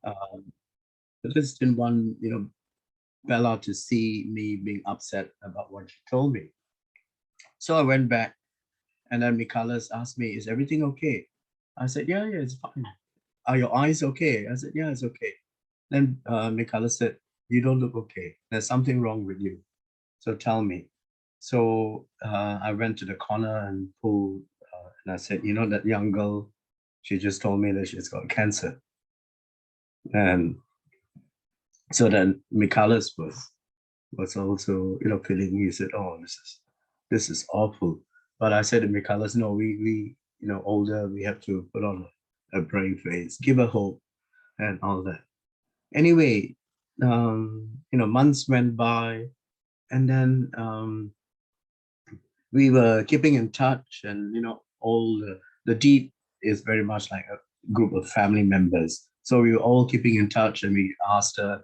Um, I just didn't want, Bella to see me being upset about what she told me. So I went back, and then Michaelis asked me, "Is everything okay?" I said, "Yeah, yeah, it's fine." "Are your eyes okay?" I said, "Yeah, it's okay." Then Michaelis said, "You don't look okay. There's something wrong with you. So tell me." So I went to the corner and pulled, and I said, that young girl, she just told me that she's got cancer. And so then Michaelis was also, feeling, he said, "Oh, this is awful." But I said to Michaelis, "No, we older, we have to put on a brave face, give her hope and all that." Anyway, months went by, and then we were keeping in touch, and all the deep is very much like a group of family members. So we were all keeping in touch, and we asked her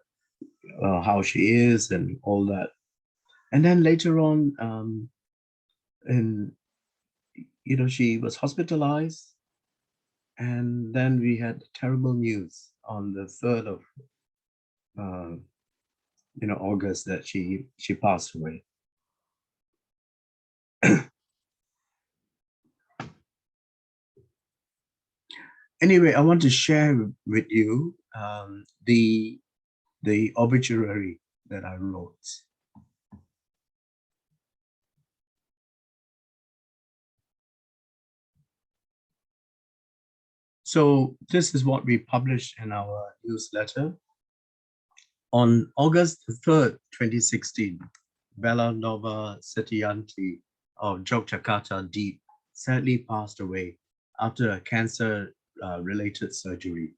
how she is and all that. And then later on, and she was hospitalized, and then we had terrible news on the 3rd of uh, August that she passed away. Anyway, I want to share with you the obituary that I wrote. So this is what we published in our newsletter. On August 3rd, 2016, Bella Nova Setianti of Yogyakarta Deep sadly passed away after a cancer-related surgery.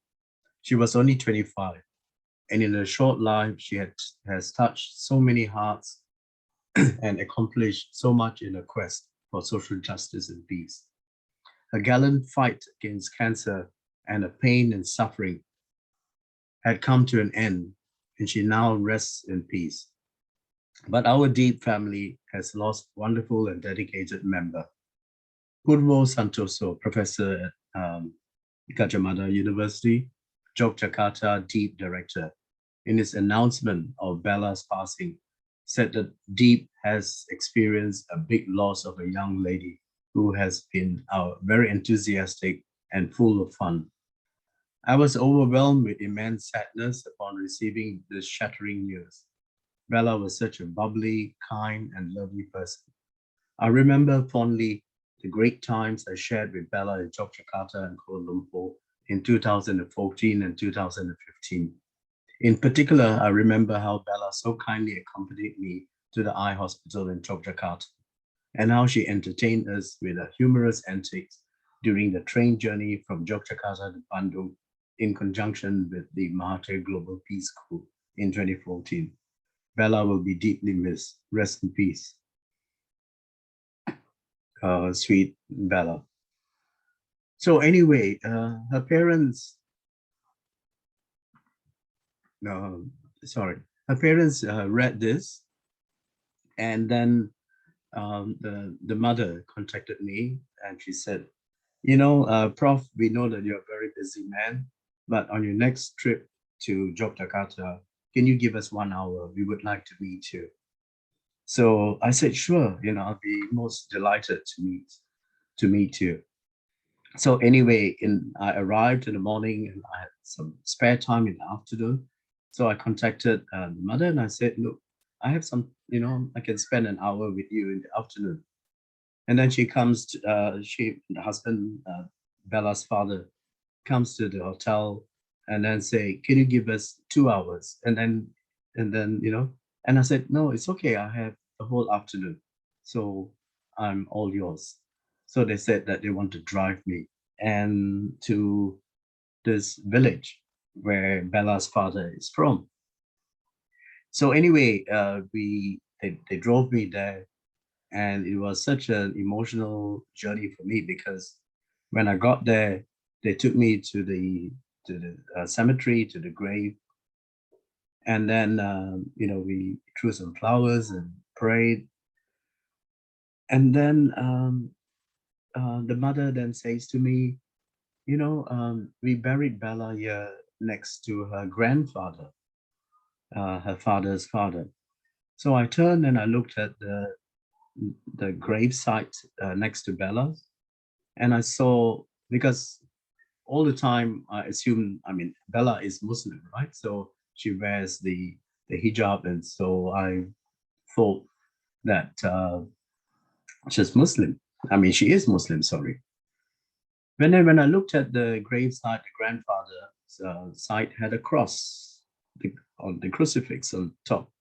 She was only 25, and in her short life, she has touched so many hearts and accomplished so much in her quest for social justice and peace. Her gallant fight against cancer and her pain and suffering had come to an end, and she now rests in peace. But our deep family has lost a wonderful and dedicated member. Purwo Santoso, professor at Gajah Mada University, Yogyakarta Deep Director, in his announcement of Bella's passing, said that Deep has experienced a big loss of a young lady who has been very enthusiastic and full of fun. I was overwhelmed with immense sadness upon receiving this shattering news. Bella was such a bubbly, kind, and lovely person. I remember fondly the great times I shared with Bella in Yogyakarta and Kuala Lumpur in 2014 and 2015. In particular, I remember how Bella so kindly accompanied me to the eye hospital in Yogyakarta, and how she entertained us with her humorous antics during the train journey from Yogyakarta to Bandung in conjunction with the Mahathir Global Peace School in 2014. Bella will be deeply missed. Rest in peace, sweet Bella. So anyway, her parents, uh, sorry, her parents read this, and then the mother contacted me, and she said, Prof, we know that you're a very busy man, but on your next trip to Yogyakarta, can you give us 1 hour? We would like to meet you. So I said, sure, I'll be most delighted to meet you. So anyway, I arrived in the morning, and I had some spare time in the afternoon. So I contacted the mother, and I said, look, I have some, I can spend an hour with you in the afternoon. And then she comes, the husband, Bella's father, comes to the hotel and then say, can you give us 2 hours? And then, and I said, no, it's okay. I have the whole afternoon. So I'm all yours. So they said that they want to drive me and to this village where Bella's father is from. So anyway, they drove me there, and it was such an emotional journey for me because when I got there, they took me to the cemetery, to the grave, and then we threw some flowers and prayed, and then the mother then says to me, we buried Bella here next to her grandfather, her father's father. So I turned and I looked at the grave site next to Bella, and I saw, because all the time I assume, I mean, Bella is Muslim, right? So she wears the hijab, and so I thought that she's Muslim. I mean, she is Muslim. Sorry. When I looked at the grave site, the grandfather's site had a cross on the crucifix on top.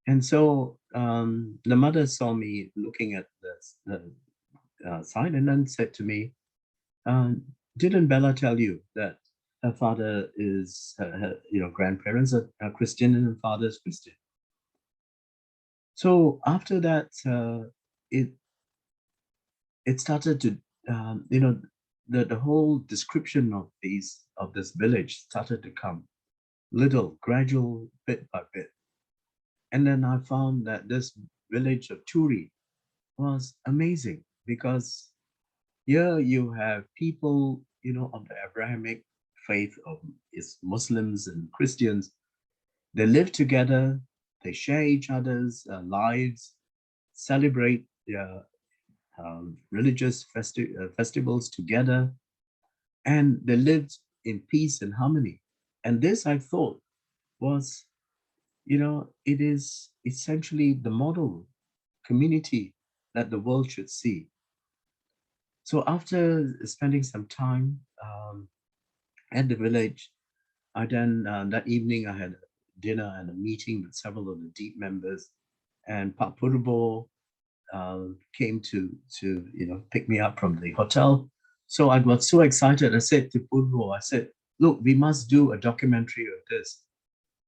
And so the mother saw me looking at the site and then said to me, didn't Bella tell you that her father is, her grandparents are Christian and her father is Christian? So after that, it started to, the whole description of this village started to come, little, gradual, bit by bit. And then I found that this village of Turi was amazing, because here you have people, of the Abrahamic faith, of is Muslims and Christians. They live together, they share each other's lives, celebrate their religious festivals together, and they lived in peace and harmony. And this, I thought, was, it is essentially the model community that the world should see. So after spending some time at the village, I then, that evening, I had dinner and a meeting with several of the DEEP members, and Pak Purbo came to pick me up from the hotel. So I got so excited. I said to Purbo, I said, look, we must do a documentary of this.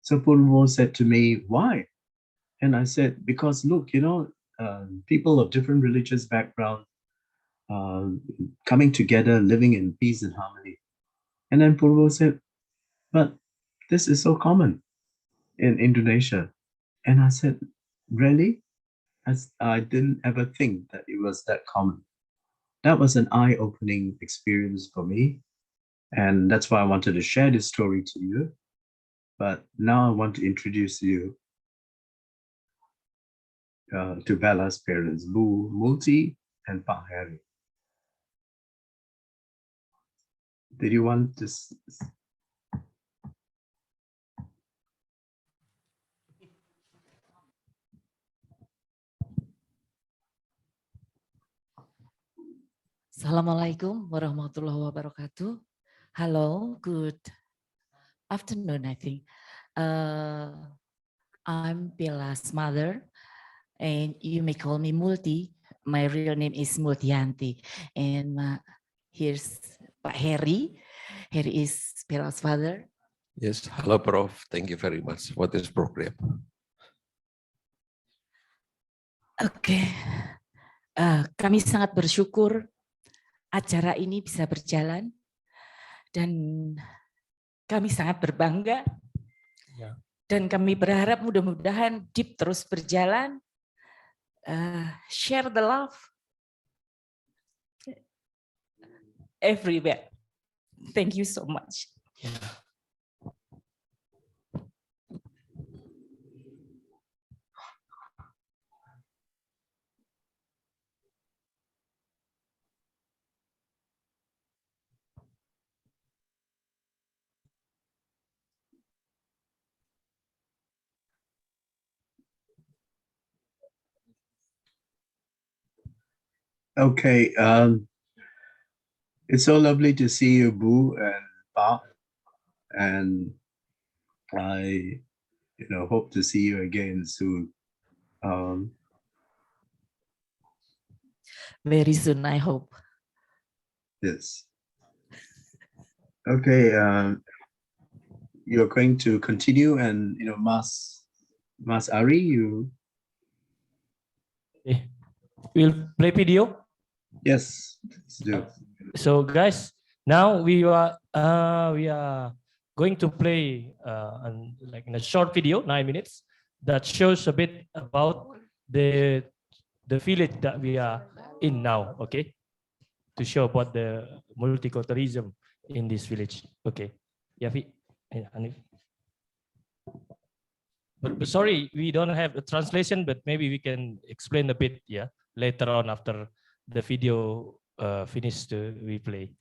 So Purbo said to me, why? And I said, because look, people of different religious backgrounds coming together, living in peace and harmony. And then Purbo said, but this is so common in Indonesia. And I said, really? I didn't ever think that it was that common. That was an eye-opening experience for me. And that's why I wanted to share this story to you. But now I want to introduce you to Bella's parents, Bu Multi and Pak Harry. Did you want to? Assalamualaikum warahmatullahi wabarakatuh. Hello, good afternoon, I think. I'm Bella's mother, and you may call me Multi. My real name is Multianti. And here's Pak Harry. Harry is Bella's father. Yes, hello Prof. Thank you very much for this program. Oke, kami sangat bersyukur acara ini bisa berjalan, dan kami sangat berbangga, dan kami berharap mudah-mudahan DEEP terus berjalan. Share the love everywhere. Thank you so much. Okay, it's so lovely to see you, Bu and Pa, and I, hope to see you again soon. Very soon, I hope. Yes. Okay, you're going to continue, and Mas Ari, you. We'll play video. Yes, let's do. So guys, now we are going to play like in a short video, 9 minutes, that shows a bit about the village that we are in now. Okay, to show about the multiculturalism in this village. Okay. Yafi, Hanif. But sorry, we don't have a translation, but maybe we can explain a bit, yeah, later on after the video finished we play.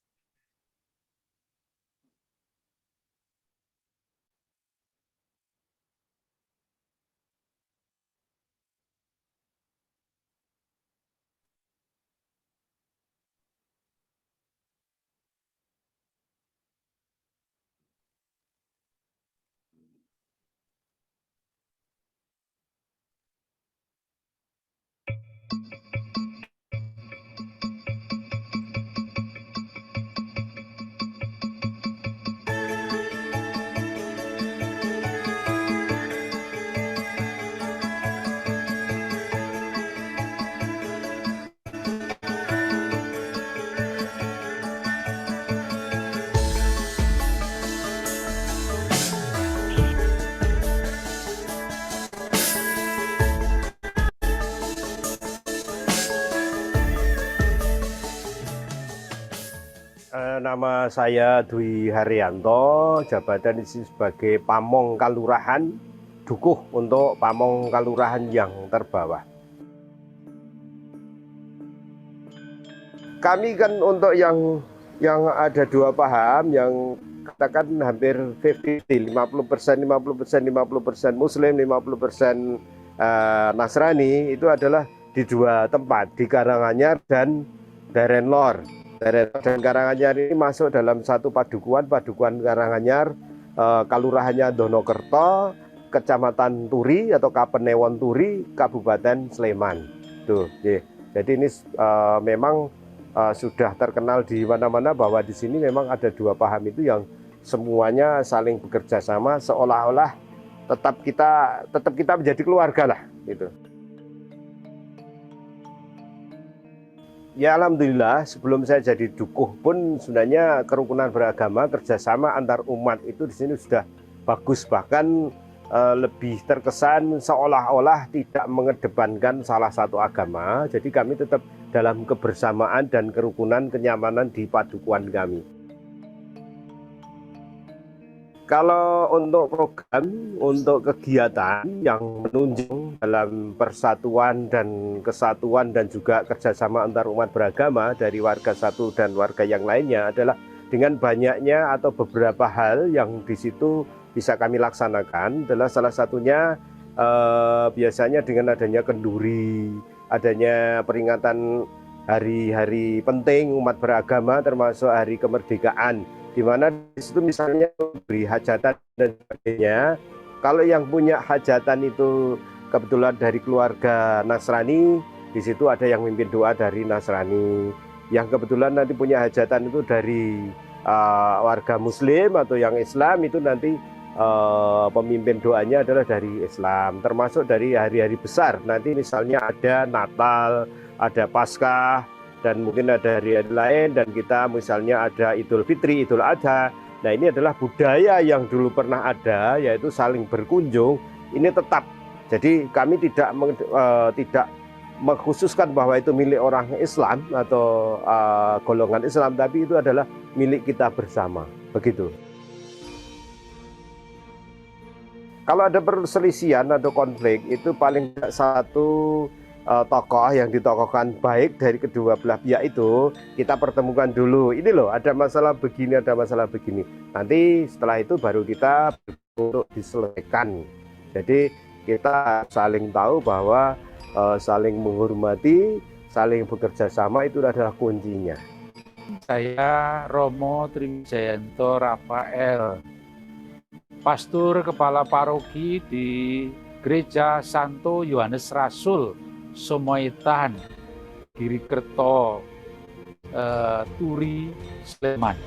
Nama saya Dwi Haryanto, jabatan di sini sebagai Pamong Kalurahan, dukuh untuk Pamong Kalurahan yang terbawah. Kami kan untuk yang ada dua paham, yang katakan hampir 50-50, 50% Muslim, 50% Nasrani, itu adalah di dua tempat, di Karanganyar dan Darenlor. Dan Karanganyar ini masuk dalam satu padukuan Karanganyar, Kalurahannya Donokerto, Kecamatan Turi atau Kapenewon Turi, Kabupaten Sleman. Tuh, jadi ini memang sudah terkenal di mana-mana bahwa di sini memang ada dua paham itu yang semuanya saling bekerja sama, seolah-olah tetap kita menjadi keluarga lah, gitu. Ya alhamdulillah, sebelum saya jadi dukuh pun sebenarnya kerukunan beragama, kerjasama antar umat itu di sini sudah bagus, bahkan lebih terkesan seolah-olah tidak mengedepankan salah satu agama. Jadi kami tetap dalam kebersamaan dan kerukunan, kenyamanan di padukuan kami. Kalau untuk program, untuk kegiatan yang menunjang dalam persatuan dan kesatuan dan juga kerjasama antar umat beragama dari warga satu dan warga yang lainnya adalah dengan banyaknya atau beberapa hal yang di situ bisa kami laksanakan. Adalah salah satunya biasanya dengan adanya kenduri, adanya peringatan hari-hari penting umat beragama termasuk hari kemerdekaan, di mana di situ misalnya beri hajatan dan sebagainya. Kalau yang punya hajatan itu kebetulan dari keluarga Nasrani, di situ ada yang mimpin doa dari Nasrani. Yang kebetulan nanti punya hajatan itu dari warga Muslim atau yang Islam, itu nanti pemimpin doanya adalah dari Islam. Termasuk dari hari-hari besar, nanti misalnya ada Natal, ada Paskah, dan mungkin ada hari-hari lain, dan kita misalnya ada Idul Fitri, Idul Adha. Nah, ini adalah budaya yang dulu pernah ada, yaitu saling berkunjung. Ini tetap. Jadi kami tidak mengkhususkan bahwa itu milik orang Islam atau golongan Islam, tapi itu adalah milik kita bersama. Begitu. Kalau ada perselisihan atau konflik, itu paling tidak satu tokoh yang ditokohkan baik dari kedua belah pihak itu kita pertemukan dulu. Ini loh, ada masalah begini, ada masalah begini. Nanti setelah itu baru kita untuk diselesaikan. Jadi kita saling tahu bahwa saling menghormati, saling bekerja sama itu adalah kuncinya. Saya Romo Triwijayanto Rafael, pastor kepala paroki di Gereja Santo Yohanes Rasul Somoitan, Girikerto, Turi, Sleman.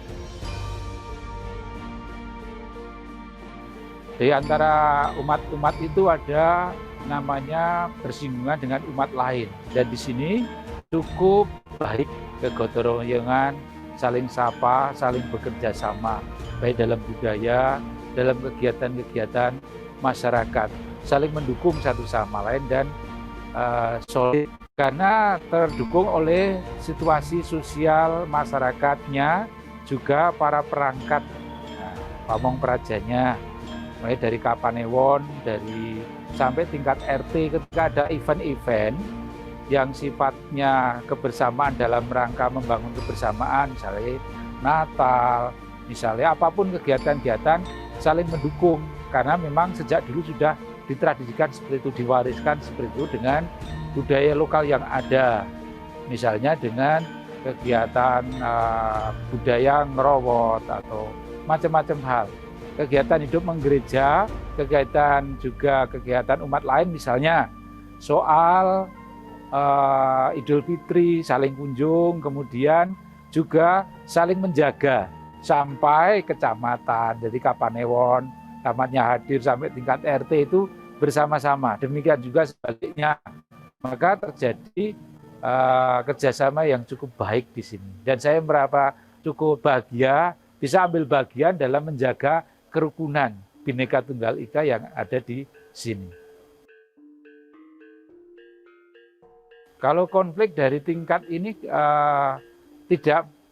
Di antara umat-umat itu ada namanya bersinggungan dengan umat lain, dan di sini cukup baik kegotong royongan, saling sapa, saling bekerja sama, baik dalam budaya, dalam kegiatan-kegiatan masyarakat, saling mendukung satu sama lain dan solid karena terdukung oleh situasi sosial masyarakatnya, juga para perangkat. Nah, pamong prajanya, mulai dari Kapanewon, dari sampai tingkat RT. Ketika ada event-event yang sifatnya kebersamaan dalam rangka membangun kebersamaan, misalnya Natal, misalnya apapun kegiatan-kegiatan saling mendukung, karena memang sejak dulu sudah ditradisikan seperti itu, diwariskan seperti itu dengan budaya lokal yang ada, misalnya dengan kegiatan budaya ngerowot atau macam-macam hal. Kegiatan hidup menggereja, kegiatan juga kegiatan umat lain, misalnya soal Idul Fitri, saling kunjung, kemudian juga saling menjaga sampai kecamatan. Jadi Kapanewon, camatnya hadir sampai tingkat RT itu bersama-sama. Demikian juga sebaliknya. Maka terjadi kerjasama yang cukup baik di sini. Dan saya merasa cukup bahagia bisa ambil bagian dalam menjaga kerukunan Bhinneka Tunggal Ika yang ada di sini. Kalau konflik dari tingkat ini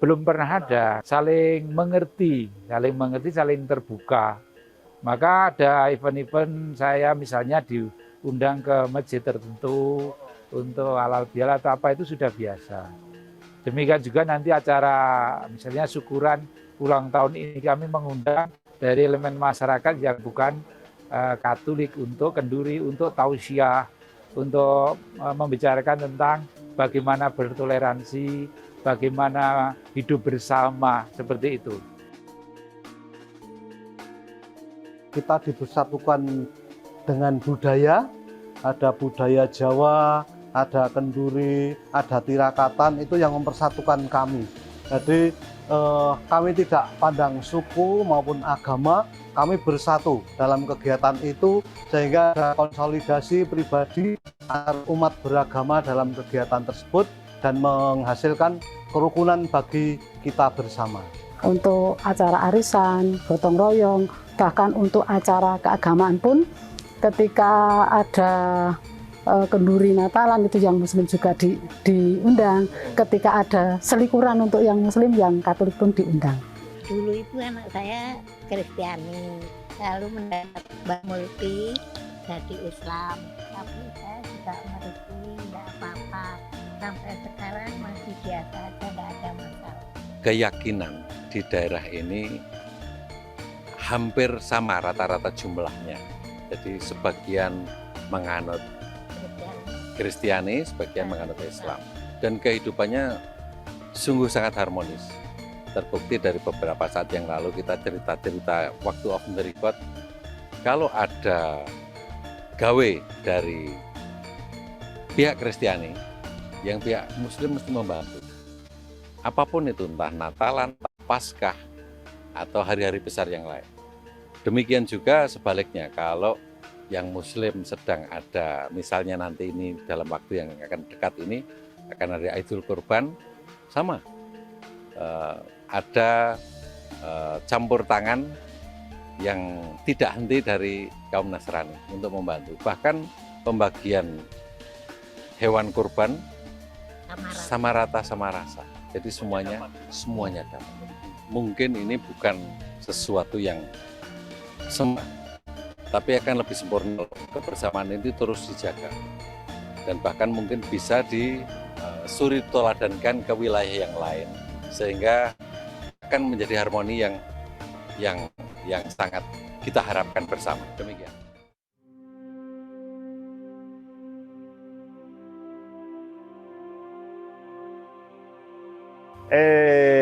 belum pernah ada, saling mengerti, saling terbuka. Maka ada event-event saya misalnya diundang ke masjid tertentu untuk halal bihalal atau apa, itu sudah biasa. Demikian juga nanti acara misalnya syukuran ulang tahun ini kami mengundang dari elemen masyarakat yang bukan Katolik untuk kenduri, untuk tausiah, untuk membicarakan tentang bagaimana bertoleransi, bagaimana hidup bersama, seperti itu. Kita dibersatukan dengan budaya, ada budaya Jawa, ada kenduri, ada tirakatan, itu yang mempersatukan kami. Jadi kami tidak pandang suku maupun agama, kami bersatu dalam kegiatan itu sehingga ada konsolidasi pribadi antar umat beragama dalam kegiatan tersebut dan menghasilkan kerukunan bagi kita bersama. Untuk acara arisan, gotong royong, bahkan untuk acara keagamaan pun ketika ada kenduri Natalan itu yang Muslim juga diundang. Ketika ada selikuran untuk yang Muslim, yang Katolik pun diundang. Dulu itu anak saya Kristiani, lalu mendapat Mbak Multi jadi Islam. Tapi saya juga merestui, tidak apa-apa. Sampai sekarang masih biasa aja, tidak ada masalah. Keyakinan di daerah ini hampir sama rata-rata jumlahnya. Jadi sebagian menganut Kristiani, sebagian menganut Islam. Dan kehidupannya sungguh sangat harmonis. Terbukti dari beberapa saat yang lalu kita cerita-cerita waktu off the record, kalau ada gawe dari pihak Kristiani, yang pihak Muslim mesti membantu. Apapun itu, entah Natalan, entah Paskah, atau hari-hari besar yang lain. Demikian juga sebaliknya, kalau yang Muslim sedang ada, misalnya nanti ini dalam waktu yang akan dekat ini, akan ada Idul Kurban, sama. Ada campur tangan yang tidak henti dari kaum Nasrani untuk membantu. Bahkan pembagian hewan kurban sama rata sama rasa. Jadi semuanya damai. Mungkin ini bukan sesuatu yang sempurna, tapi akan lebih sempurna kebersamaan ini terus dijaga. Dan bahkan mungkin bisa disuri toladankan ke wilayah yang lain, sehingga akan menjadi harmoni yang sangat kita harapkan bersama. Demikian.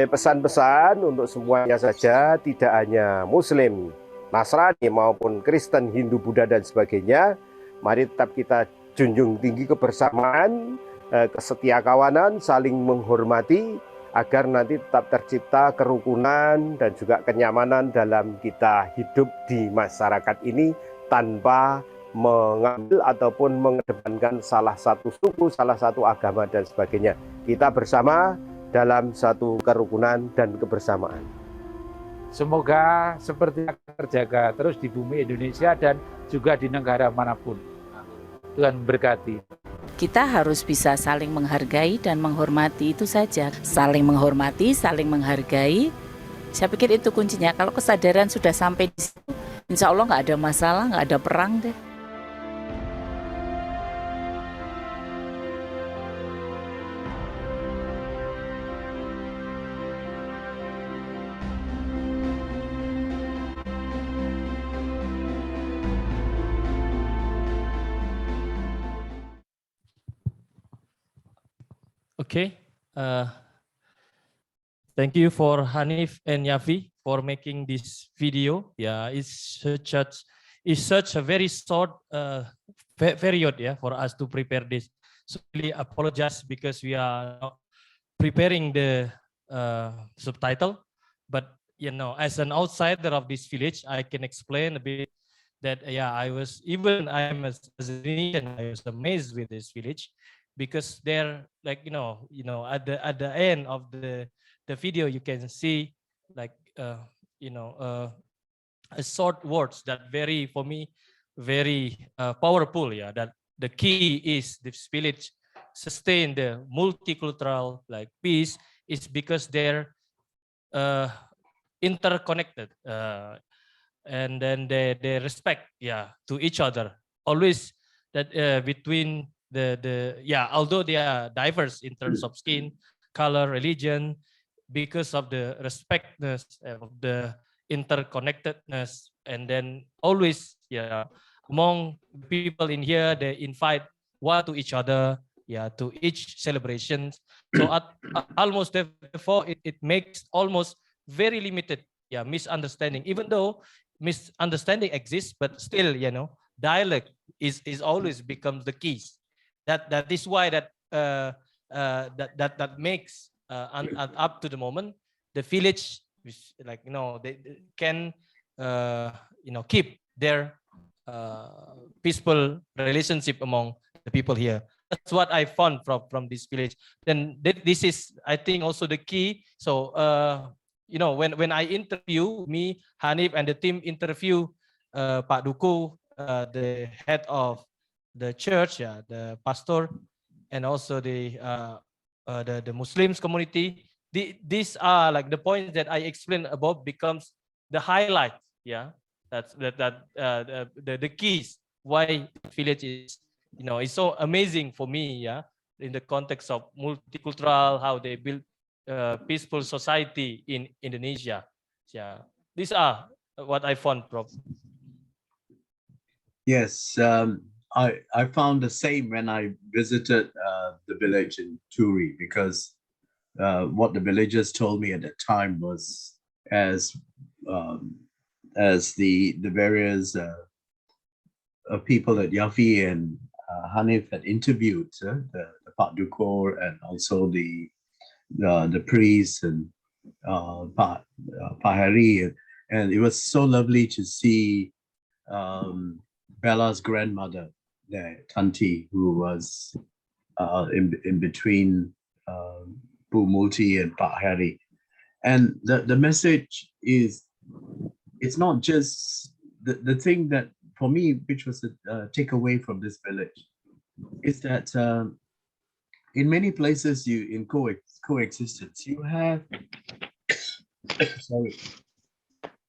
Pesan-pesan untuk semuanya saja, tidak hanya Muslim, Nasrani maupun Kristen, Hindu, Buddha dan sebagainya. Mari tetap kita junjung tinggi kebersamaan, kesetiakawanan, saling menghormati, agar nanti tetap tercipta kerukunan dan juga kenyamanan dalam kita hidup di masyarakat ini tanpa mengambil ataupun mengedepankan salah satu suku, salah satu agama dan sebagainya. Kita bersama dalam satu kerukunan dan kebersamaan. Semoga seperti yang terjaga terus di bumi Indonesia dan juga di negara manapun. Tuhan berkati. Kita harus bisa saling menghargai dan menghormati, itu saja. Saling menghormati, saling menghargai, Saya pikir itu kuncinya. Kalau kesadaran sudah sampai di situ, insya Allah nggak ada masalah, nggak ada perang deh. Okay. Thank you for Hanif and Yafi for making this video. Yeah, it's such a very short period, yeah, for us to prepare this. So really apologize because we are not preparing the subtitle, but you know, as an outsider of this village, I can explain a bit that yeah, I am as an Indonesian, I was amazed with this village because they're like at the end of the video you can see like a short words that very for me very powerful, yeah, that the key is this village sustain the multicultural like peace is because they're uh, interconnected, and then they respect, yeah, to each other always, that between the yeah, although they are diverse in terms of skin color religion, because of the respectness of the interconnectedness, and then always, yeah, among people in here they invite one to each other, yeah, to each celebrations. So almost therefore it makes almost very limited, yeah, misunderstanding, even though misunderstanding exists, but still, dialect is always becomes the keys. That is why that makes up to the moment the village, like they can keep their peaceful relationship among the people here. That's what I found from this village. Then this is, I think, also the key. So when I interview, me, Hanif, and the team interview Pak Duku, the head of the church, yeah, the pastor, and also the Muslims community. These are like the points that I explained above becomes the highlight. Yeah, that's the keys why village is is so amazing for me. Yeah, in the context of multicultural, how they build peaceful society in Indonesia. Yeah, these are what I found, Prof. Yes, I found the same when I visited the village in Turi, because what the villagers told me at that time was as the various people that Yafi and Hanif had interviewed, the Pak Dukor and also the priests and Pak Hari, and it was so lovely to see Bella's grandmother there, Tanti, who was in between Bu Multi and Pak Hari. And the message is, it's not just the thing that for me, which was a takeaway from this village, is that in many places in coexistence, you have sorry,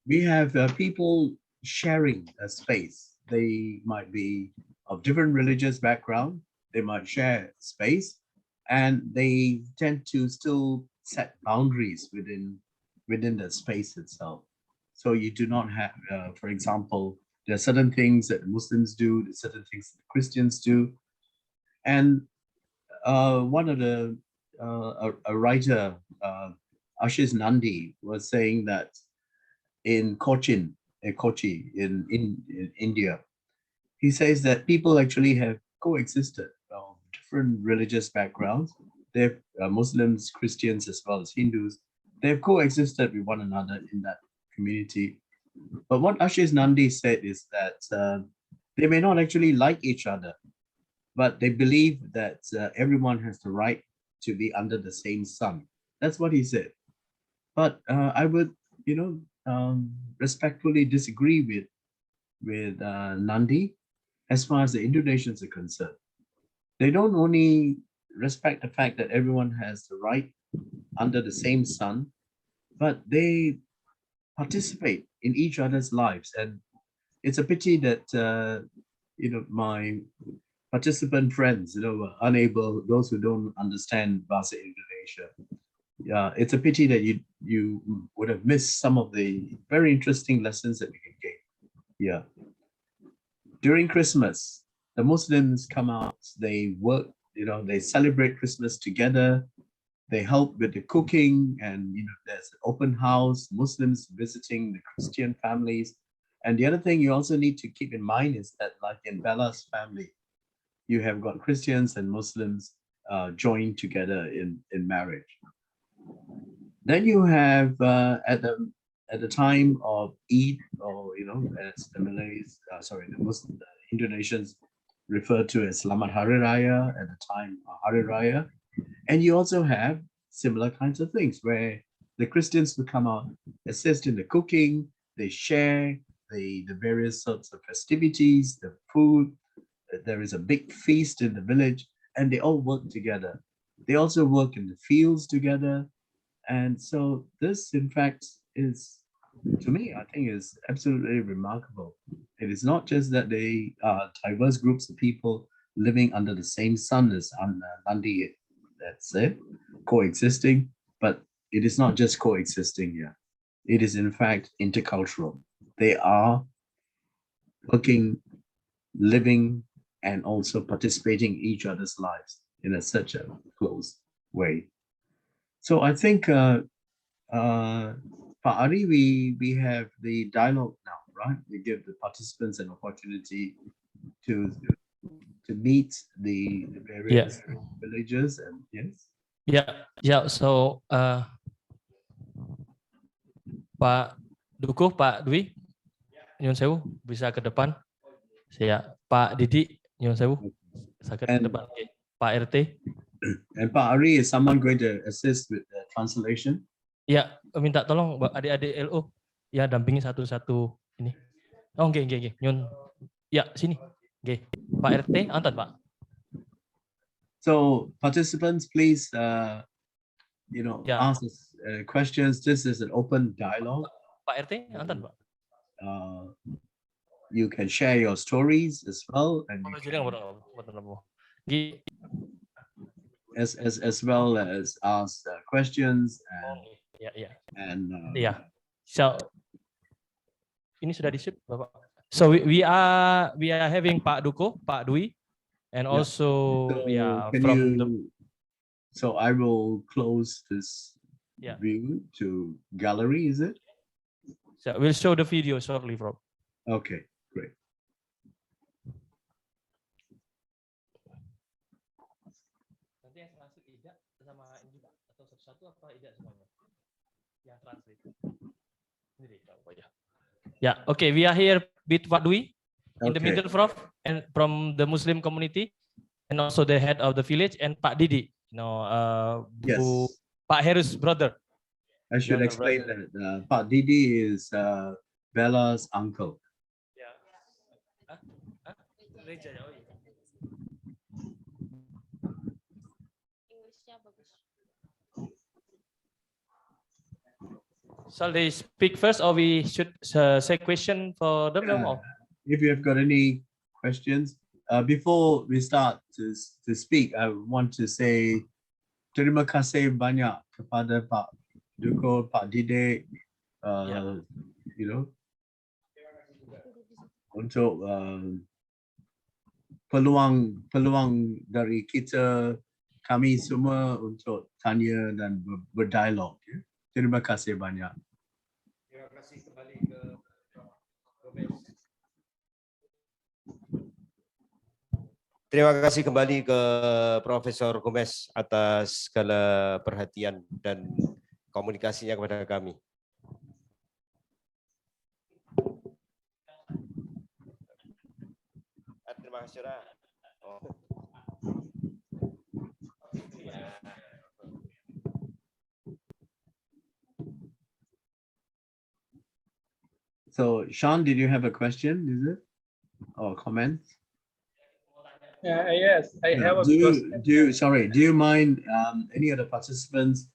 we have people sharing a space. They might be of different religious background. They might share space, and they tend to still set boundaries within the space itself. So you do not have, for example, there are certain things that Muslims do, there are certain things that Christians do, and one of the a writer, Ashish Nandi, was saying that in Kochi in India, he says that people actually have coexisted of different religious backgrounds. They're Muslims, Christians, as well as Hindus. They've coexisted with one another in that community. But what Ashish Nandi said is that they may not actually like each other, but they believe that everyone has the right to be under the same sun. That's what he said. But I would, respectfully disagree with Nandi as far as the Indonesians are concerned. They don't only respect the fact that everyone has the right under the same sun, but they participate in each other's lives. And it's a pity that my participant friends were unable, those who don't understand Bahasa Indonesia. Yeah, it's a pity that you would have missed some of the very interesting lessons that we can gain. Yeah. During Christmas, the Muslims come out, they work, they celebrate Christmas together. They help with the cooking, and there's an open house, Muslims visiting the Christian families. And the other thing you also need to keep in mind is that, like in Bella's family, you have got Christians and Muslims joined together in marriage. Then you have at the time of Eid, or as the Malays, the Muslim, the Indonesians refer to as Selamat Hari Raya at the time of Hari Raya. And you also have similar kinds of things where the Christians will come out, assist in the cooking, they share the various sorts of festivities, the food. There is a big feast in the village, and they all work together. They also work in the fields together. And so this, in fact, is, to me, I think is absolutely remarkable. It is not just that they are diverse groups of people living under the same sun as Nandi, that's it, coexisting, but it is not just coexisting here. It is, in fact, intercultural. They are working, living, and also participating in each other's lives in such a close way. So I think, Pak Ari, we have the dialogue now, right? We give the participants an opportunity to meet the various villages, and yes. Yeah. So Pak Dukuh, Pak Dwi, nyun sewu bisa ke depan. Saya Pak Didi, nyun sewu bisa ke depan. Okay. Pak RT. And Pak Ari, is someone going to assist with the translation? Ya, minta tolong adik-adik LO ya dampingi satu-satu ini. Oh, nggih. Nyun. Ya, sini. Nggih. Pak RT, anten, Pak. So participants, please, ask us questions. This is an open dialogue. Pak RT, anten, Pak. You can share your stories as well, and as well as ask questions. And So ini sudah di-shoot, Bapak. So we are having Pak Duko, Pak Dwi, and also So I will close this view to gallery, is it? So we'll show the video shortly, bro. Okay, great. Nanti yang translate Ida sama ini Pak, atau satu-satu apa Ida semuanya? Yang translate. Ini deh, ya. Yeah, okay, we are here with Pak Dwi in the middle, Prof, and from the Muslim community, and also the head of the village, and Pak Didi, yes. Pak Heru's brother. I should explain that Pak Didi is Bella's uncle. Yeah. Shall they speak first, or we should say question for them? If you have got any questions, before we start to speak, I want to say terima kasih banyak kepada Pak Duko, Pak Dide, untuk peluang dari kita, kami semua untuk tanya dan berdialog. Ya. Terima kasih banyak. Terima kasih kembali ke Gomez. Terima kasih kembali ke Profesor Gomez atas segala perhatian dan komunikasinya kepada kami. Terima kasih. So, Sean, did you have a question? Is it or comment? Yes, I have a question. Do you mind any of the participants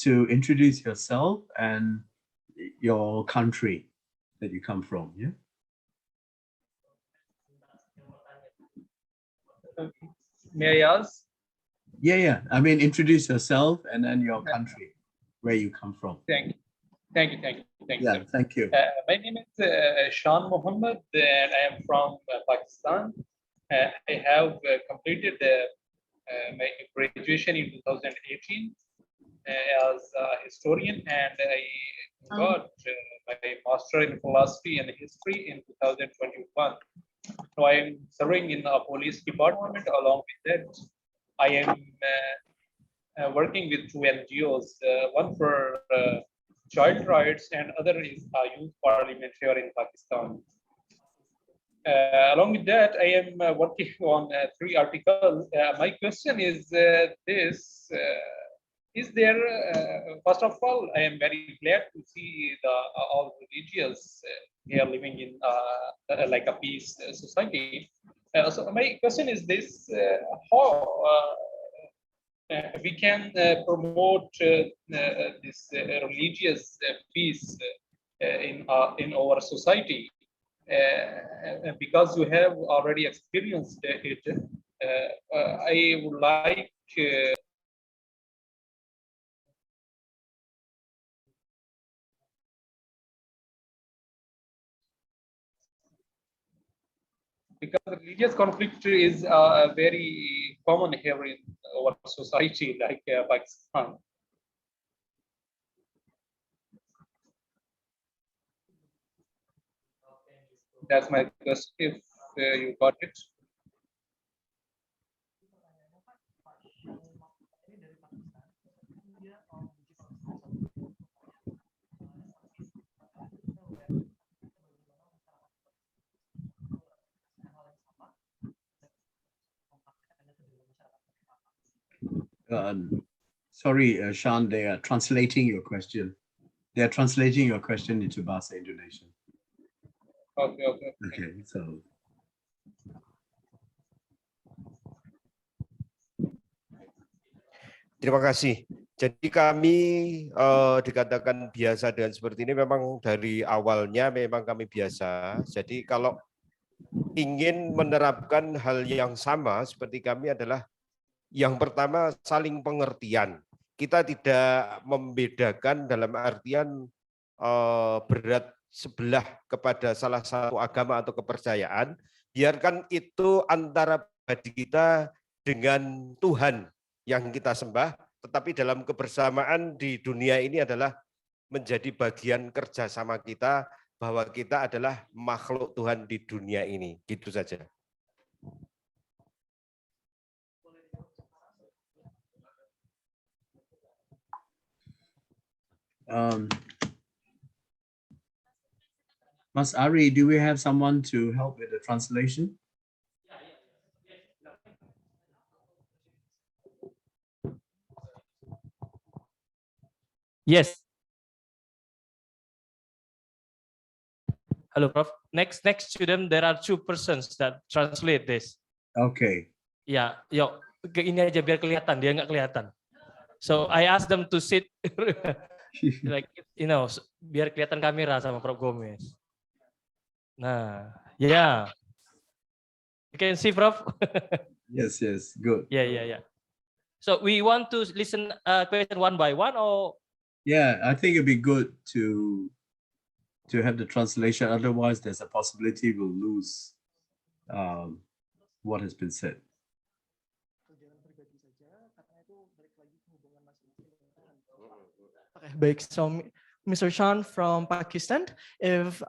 to introduce yourself and your country that you come from. Yeah. May I ask? Yeah. I mean, introduce yourself and then your country, where you come from. Thank you. Yeah, Sir. thank you. My name is Shan Mohammed, and I am from Pakistan. I have completed my graduation in 2018 as a historian, and I got my master in philosophy and history in 2021. So I am serving in a police department. Along with that, I am working with two NGOs, one for child rights and other is youth parliament here in Pakistan. Along with that, I am working on 3 articles. My question is this. Is there, first of all, I am very glad to see all religious here living in like a peace society. So my question is this, how we can promote this religious peace in our society, because you have already experienced it. I would like because religious conflict is very common here in our society, like Pakistan. That's my question, if you got it. Sorry, Sean, they are translating your question. They are translating your question into Bahasa Indonesia. Okay. So Terima kasih. Jadi kami dikatakan biasa dengan seperti ini memang dari awalnya memang kami biasa. Jadi kalau ingin menerapkan hal yang sama seperti kami adalah yang pertama saling pengertian. Kita tidak membedakan dalam artian berat sebelah kepada salah satu agama atau kepercayaan. Biarkan itu antara pribadi kita dengan Tuhan yang kita sembah, tetapi dalam kebersamaan di dunia ini adalah menjadi bagian kerjasama kita bahwa kita adalah makhluk Tuhan di dunia ini. Gitu saja. Mas Ari, do we have someone to help with the translation? Yes. Hello, Prof. Next to them, there are 2 persons that translate this. Okay. Ya, yuk ke ini aja biar kelihatan, dia nggak kelihatan. So I asked them to sit, like biar kelihatan kamera sama Prof Gomez. Nah, yeah, you can see, Prof. Yes, good. Yeah. So we want to listen question one by one, or? Yeah, I think it'd be good to have the translation. Otherwise, there's a possibility we'll lose what has been said. Okay, baik. So, Mr. Shan from Pakistan, if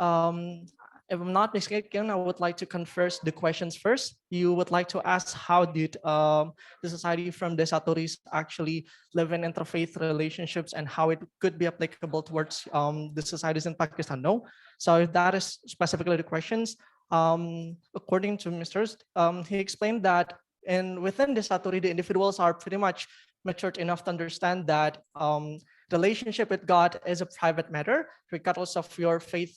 I'm not mistaken, I would like to converse the questions first. You would like to ask how did the society from the Satoris actually live in interfaith relationships and how it could be applicable towards the societies in Pakistan? No. So if that is specifically the questions, according to Mr. He explained that within the Satori, the individuals are pretty much matured enough to understand that relationship with God is a private matter, regardless of your faith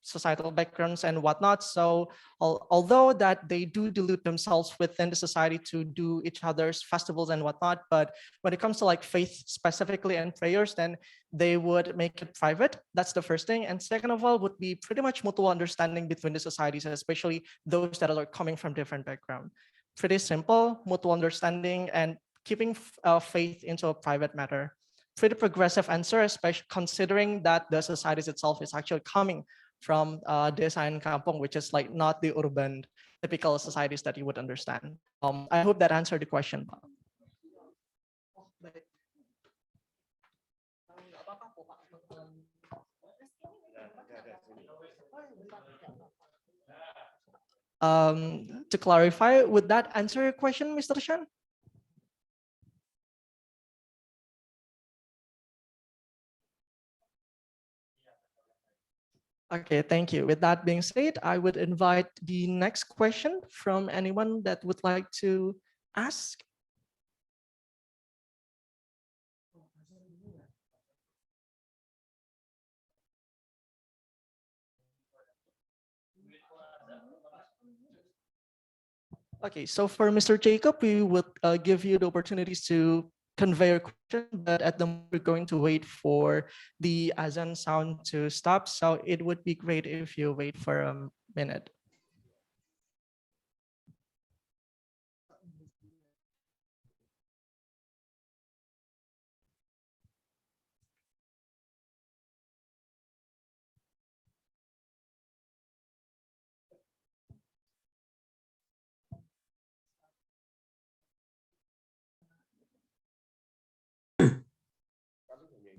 societal backgrounds and whatnot. So although that they do delude themselves within the society to do each other's festivals and whatnot, but when it comes to like faith specifically and prayers, then they would make it private. That's the first thing. And second of all would be pretty much mutual understanding between the societies, especially those that are coming from different background. Pretty simple, mutual understanding and keeping faith into a private matter. Pretty progressive answer, especially considering that the societies itself is actually coming from desa and kampung, which is like not the urban typical societies that you would understand. I hope that answered the question. To clarify, would that answer your question, Mr. Shan? Okay, thank you. With that being said, I would invite the next question from anyone that would like to ask. Okay, so for Mr. Jacob, we would give you the opportunities to convey your question, but at the moment we're going to wait for the Azan sound to stop. So it would be great if you wait for a minute.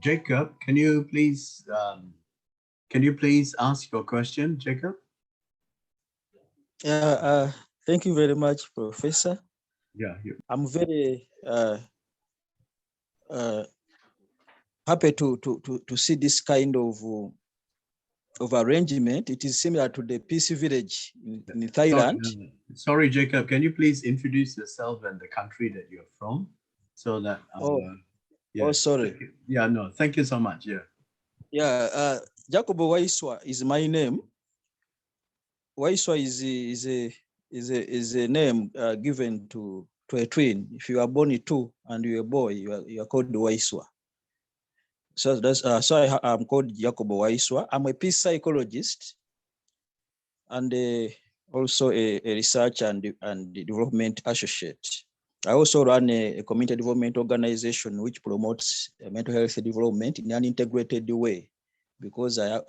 Jacob, can you please ask your question, Jacob? Yeah, thank you very much, Professor. Yeah, I'm very happy to see this kind of arrangement. It is similar to the Peace Village in Thailand. Sorry, Jacob, can you please introduce yourself and the country that you're from, so that sorry. Yeah, no, thank you so much. Yeah, Jacobo Waiswa is my name. Waiswa is a name given to a twin. If you are born a two and you're a boy, you are called Waiswa. So that's I'm called Jacobo Waiswa. I'm a peace psychologist and also a research and development associate. I also run a community development organization which promotes mental health development in an integrated way, because I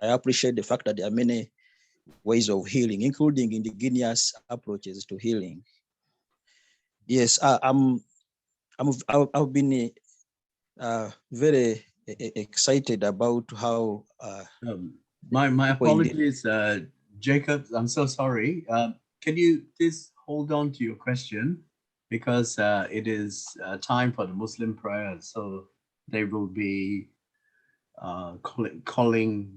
appreciate the fact that there are many ways of healing, including indigenous approaches to healing. Yes, I've been very excited about how. My apologies, Jacob. I'm so sorry. Can you please hold on to your question, because it is time for the Muslim prayer, so they will be calling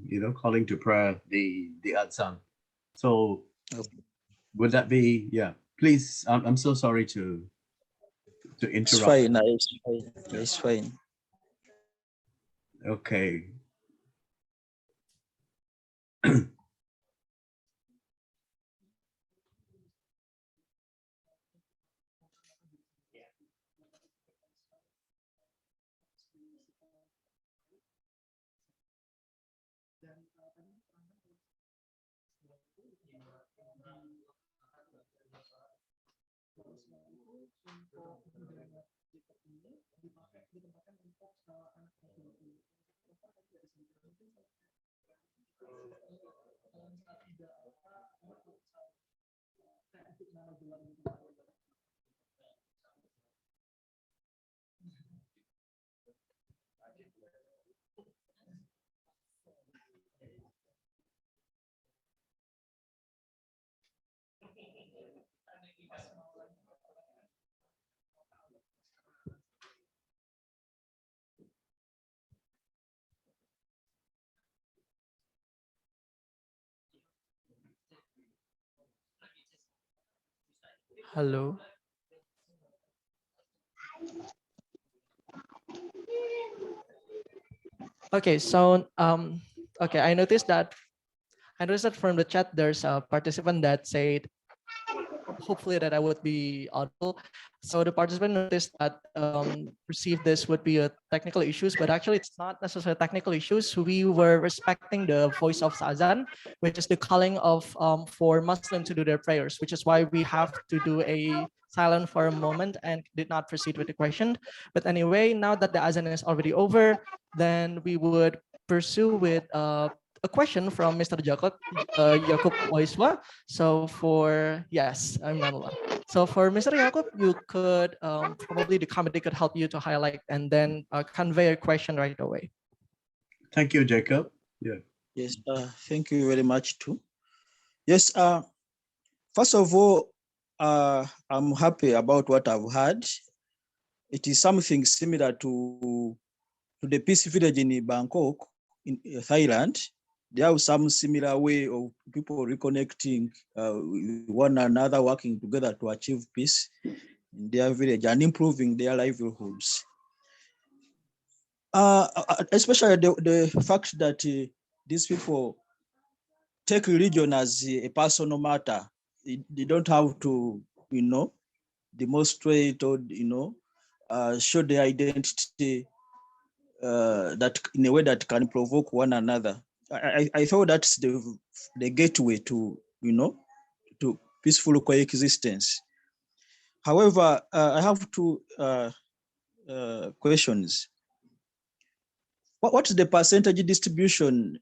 to prayer the Azan. So would that be, yeah, please, I'm so sorry to interrupt. It's fine, it's fine. Okay. Hello. Okay, so okay, I noticed that I noticed that from the chat, there's a participant that said, hopefully that I would be audible. So the participant noticed that perceived this would be a technical issues, but actually it's not necessarily technical issues. We were respecting the voice of Azan, which is the calling of for Muslims to do their prayers, which is why we have to do a silent for a moment and did not proceed with the question. But anyway, now that the Azan is already over, then we would pursue with a question from Mr. Jacob Oiswa. So for, yes, I'm Nanula. So for Mr. Jacob, you could, probably the committee could help you to highlight and then convey a question right away. Thank you, Jacob. Yeah. Yes, thank you very much too. Yes, first of all, I'm happy about what I've heard. It is something similar to the peace village in Bangkok, in Thailand. They have some similar way of people reconnecting with one another, working together to achieve peace in their village and improving their livelihoods. Especially the fact that these people take religion as a personal matter. They don't have to, demonstrate or, show their identity that in a way that can provoke one another. I thought that's the gateway to, to peaceful coexistence. However, I have two questions. What's the percentage distribution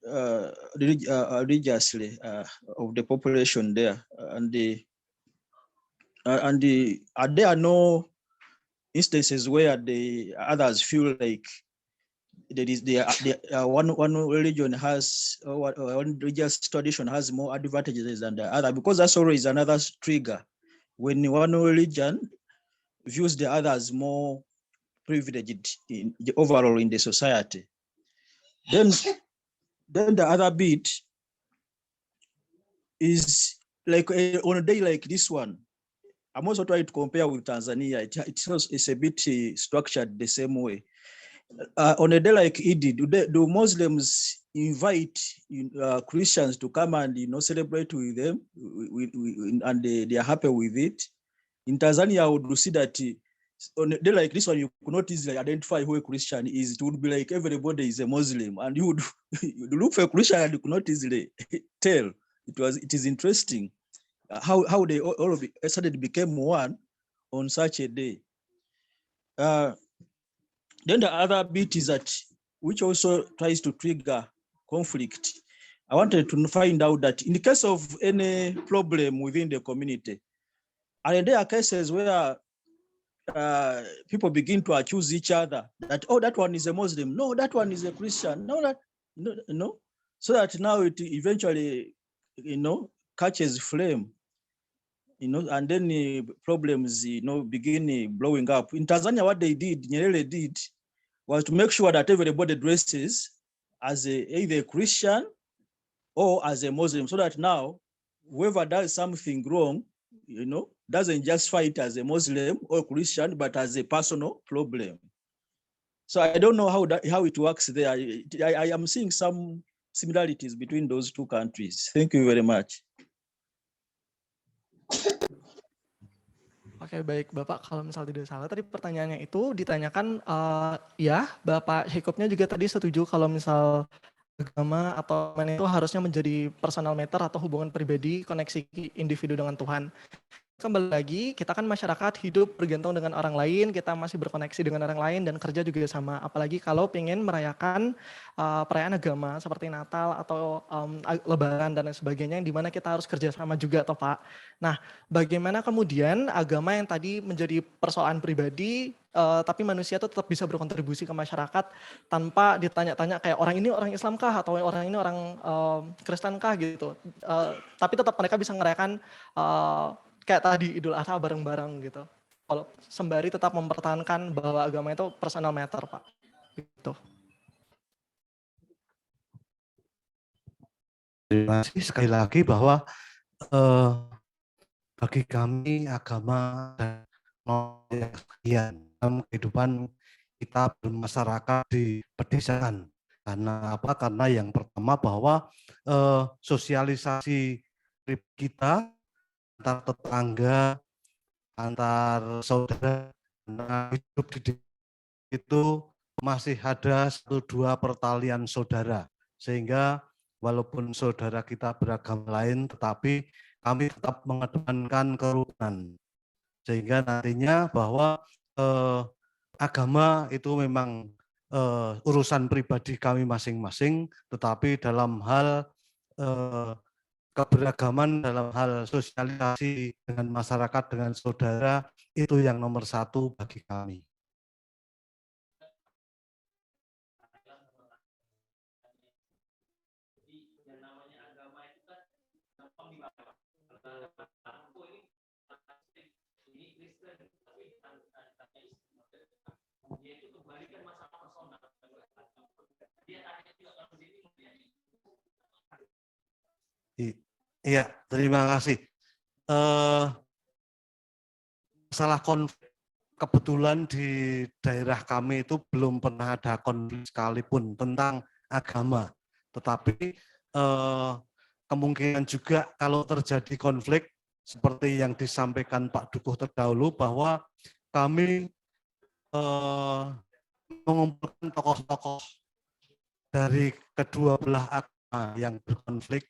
religiously of the population there? Are there no instances where the others feel like there is one religion has one religious tradition has more advantages than the other, because that's always another trigger when one religion views the other as more privileged in the overall in the society. Then the other bit is like on a day like this one. I'm also trying to compare with Tanzania. It's a bit structured the same way. On a day like Eid, do Muslims invite Christians to come and celebrate with them, and they are happy with it? In Tanzania, I would see that on a day like this one, you could not easily identify who a Christian is. It would be like everybody is a Muslim, and you would look for a Christian and you could not easily tell. It is interesting how they all of it suddenly became one on such a day. Then the other bit is that, which also tries to trigger conflict. I wanted to find out that in the case of any problem within the community, are there cases where people begin to accuse each other that, oh, that one is a Muslim, no, that one is a Christian, no, so that now it eventually, catches flame, and then the problems, begin blowing up. In Tanzania, what they did, Nyerere did, was to make sure that everybody dresses as either a Christian or as a Muslim, so that now whoever does something wrong, doesn't just fight as a Muslim or Christian, but as a personal problem. So I don't know how it works there. I am seeing some similarities between those two countries. Thank you very much. Oke, baik Bapak, kalau misal tidak salah tadi pertanyaannya itu ditanyakan, ya Bapak Hikopnya juga tadi setuju kalau misal agama atau itu harusnya menjadi personal matter atau hubungan pribadi, koneksi individu dengan Tuhan. Kembali lagi, kita kan masyarakat hidup bergantung dengan orang lain, kita masih berkoneksi dengan orang lain dan kerja juga sama. Apalagi kalau pengen merayakan perayaan agama seperti Natal atau Lebaran dan lain sebagainya, yang dimana kita harus kerja sama juga toh Pak. Nah, bagaimana kemudian agama yang tadi menjadi persoalan pribadi, tapi manusia itu tetap bisa berkontribusi ke masyarakat tanpa ditanya-tanya kayak orang ini orang Islam kah atau orang ini orang Kristen kah gitu. Tapi tetap mereka bisa merayakan kayak tadi Idul Adha bareng-bareng gitu. Kalau sembari tetap mempertahankan bahwa agama itu personal matter, Pak. Gitu. Terima kasih sekali lagi bahwa bagi kami agama dan sekian dalam kehidupan kita bermasyarakat di pedesaan. Karena apa? Karena yang pertama bahwa sosialisasi kita antar tetangga, antar saudara, hidup di itu masih ada 1-2 pertalian saudara. Sehingga walaupun saudara kita beragama lain, tetapi kami tetap mengedepankan kerukunan. Sehingga nantinya bahwa agama itu memang urusan pribadi kami masing-masing, tetapi dalam hal keberagaman, dalam hal sosialisasi dengan masyarakat, dengan saudara, itu yang nomor 1 bagi kami. Iya, terima kasih. Masalah konflik, kebetulan di daerah kami itu belum pernah ada konflik sekalipun tentang agama. Tetapi kemungkinan juga kalau terjadi konflik, seperti yang disampaikan Pak Dukuh terdahulu, bahwa kami mengumpulkan tokoh-tokoh dari kedua belah agama yang berkonflik,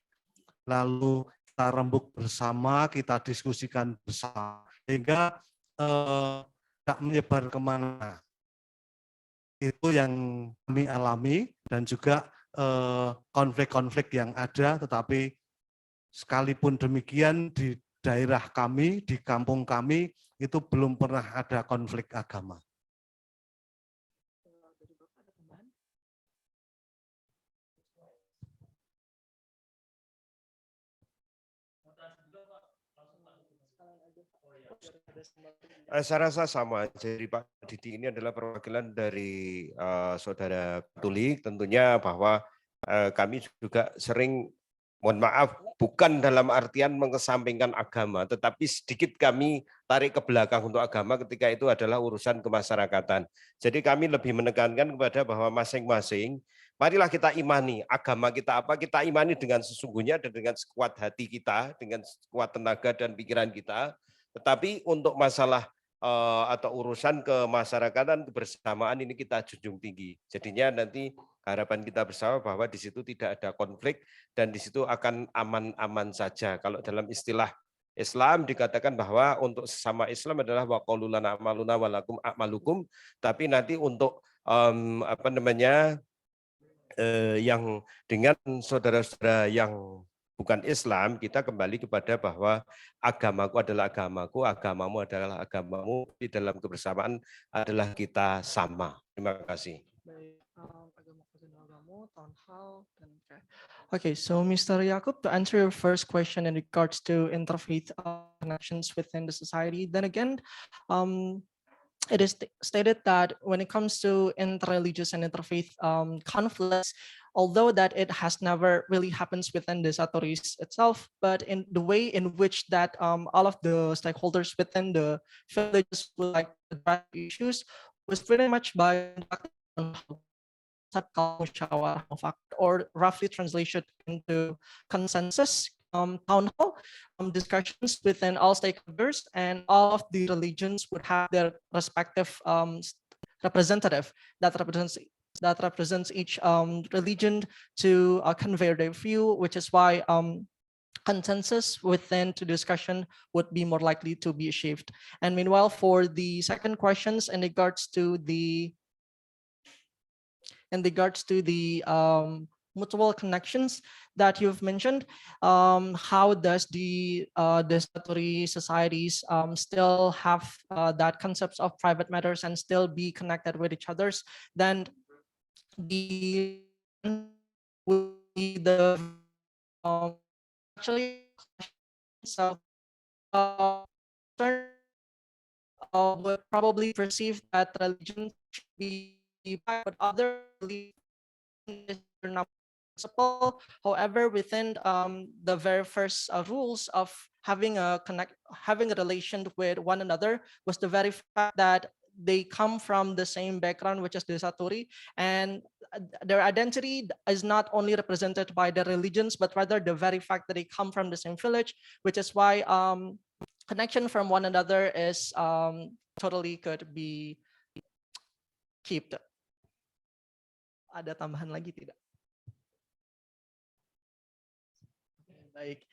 lalu kita rembuk bersama, kita diskusikan bersama, sehingga tidak menyebar kemana. Itu yang kami alami, dan juga konflik-konflik yang ada, tetapi sekalipun demikian di daerah kami, di kampung kami, itu belum pernah ada konflik agama. Saya rasa sama. Jadi Pak Didi ini adalah perwakilan dari saudara Katolik. Tentunya bahwa kami juga sering, mohon maaf, bukan dalam artian mengesampingkan agama, tetapi sedikit kami tarik ke belakang untuk agama ketika itu adalah urusan kemasyarakatan. Jadi kami lebih menekankan kepada bahwa masing-masing, marilah kita imani agama kita apa, kita imani dengan sesungguhnya dan dengan sekuat hati kita, dengan sekuat tenaga dan pikiran kita. Tetapi untuk masalah atau urusan kemasyarakatan, kebersamaan ini kita junjung tinggi. Jadinya nanti harapan kita bersama bahwa di situ tidak ada konflik dan di situ akan aman-aman saja. Kalau dalam istilah Islam dikatakan bahwa untuk sesama Islam adalah wa qaulu lana a'maluna wa lakum a'malukum, tapi nanti untuk yang dengan saudara-saudara yang bukan Islam, kita kembali kepada bahwa agamaku adalah agamaku, agamamu adalah agamamu, di dalam kebersamaan adalah kita sama. Terima kasih. Okay, so Mr. Yakub, to answer your first question in regards to interfaith connections within the society, then again, it is stated that when it comes to interreligious and interfaith conflicts, although that it has never really happens within the Satoris itself, but in the way in which that all of the stakeholders within the villages would like to address issues was pretty much by or roughly translation into consensus town hall discussions within all stakeholders, and all of the religions would have their respective representative that represents each religion to convey their view, which is why consensus within the discussion would be more likely to be achieved. And meanwhile, for the second questions in regards to the mutual connections that you've mentioned, how does the Satori societies still have that concepts of private matters and still be connected with each others? Then the actually so would probably perceive that religion should be but other principle. However, within the very first rules of having a relation with one another was the very fact that they come from the same background, which is the Satori, and their identity is not only represented by their religions, but rather the very fact that they come from the same village, which is why connection from one another is totally could be kept. Ada tambahan lagi tidak? Baik.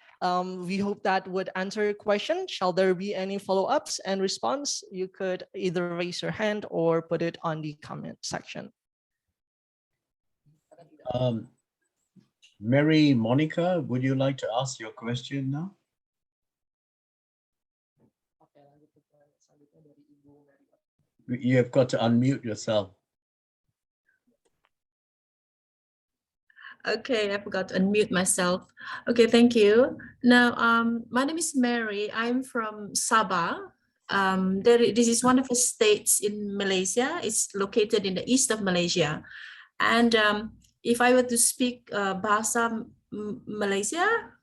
We hope that would answer your question. Shall there be any follow-ups and response? You could either raise your hand or put it on the comment section. Mary Monica, would you like to ask your question now? You have got to unmute yourself. Okay, I forgot to unmute myself. Okay, thank you. Now, my name is Mary. I'm from Sabah. This is one of the states in Malaysia. It's located in the east of Malaysia. And if I were to speak bahasa Malaysia,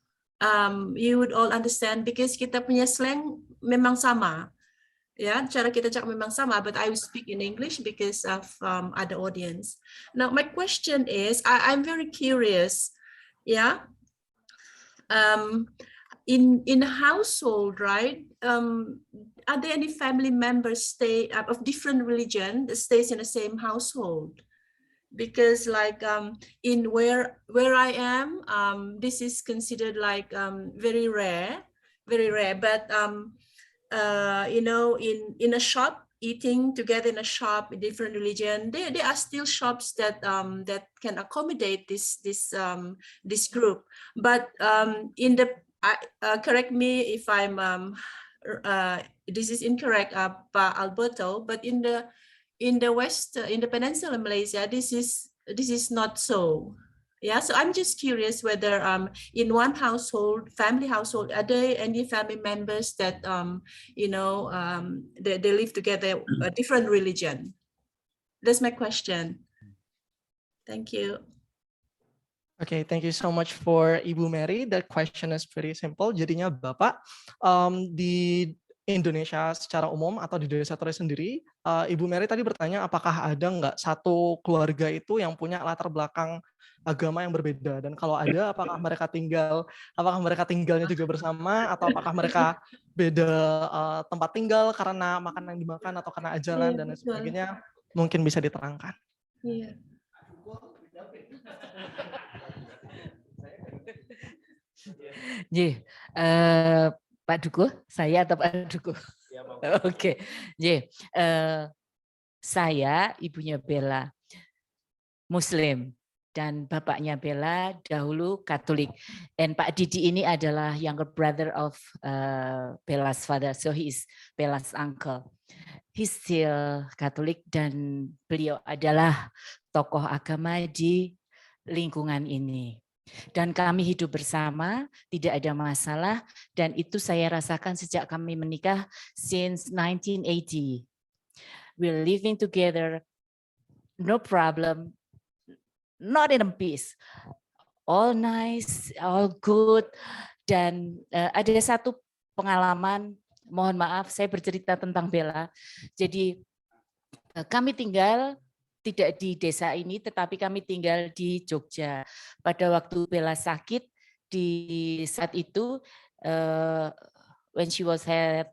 you would all understand because kita punya slang memang sama. Ya, cara kita cakap memang sama, but I will speak in English because of other audience. Now, my question is, I'm very curious, yeah, in a household, right? Are there any family members stay of different religion that stays in the same household? Because like in where I am, this is considered like very rare, but you know, in a shop, eating together in a shop, different religion, there are still shops that that can accommodate this group. But in the correct me if I'm this is incorrect, Pa Alberto, but in the west, in the peninsula Malaysia, this is not so. Yeah, so I'm just curious whether in one household, family household, are there any family members that you know, they live together a different religion? That's my question. Thank you. Okay, thank you so much for Ibu Mary. The question is very simple. Jadinya Bapak, di Indonesia secara umum atau di desa Torres sendiri, Ibu Mary tadi bertanya apakah ada nggak satu keluarga itu yang punya latar belakang agama yang berbeda, dan kalau ada apakah mereka tinggalnya juga bersama, atau apakah mereka beda tempat tinggal karena makanan yang dimakan atau karena ajaran dan lain sebagainya, mungkin bisa diterangkan. Iya. Pak Dukuh, saya atau Pak Dukuh? Oke, saya ibunya Bella Muslim dan bapaknya Bella dahulu Katolik. And Pak Didi ini adalah younger brother of Bella's father, so he is Bella's uncle. He's still Katolik dan beliau adalah tokoh agama di lingkungan ini. Dan kami hidup bersama, tidak ada masalah, dan itu saya rasakan sejak kami menikah since 1980. We're living together, no problem, not in a peace, all nice, all good. Dan ada satu pengalaman, mohon maaf saya bercerita tentang Bella. Jadi kami tinggal tidak di desa ini, tetapi kami tinggal di Jogja. Pada waktu Bella sakit, di saat itu, when she was had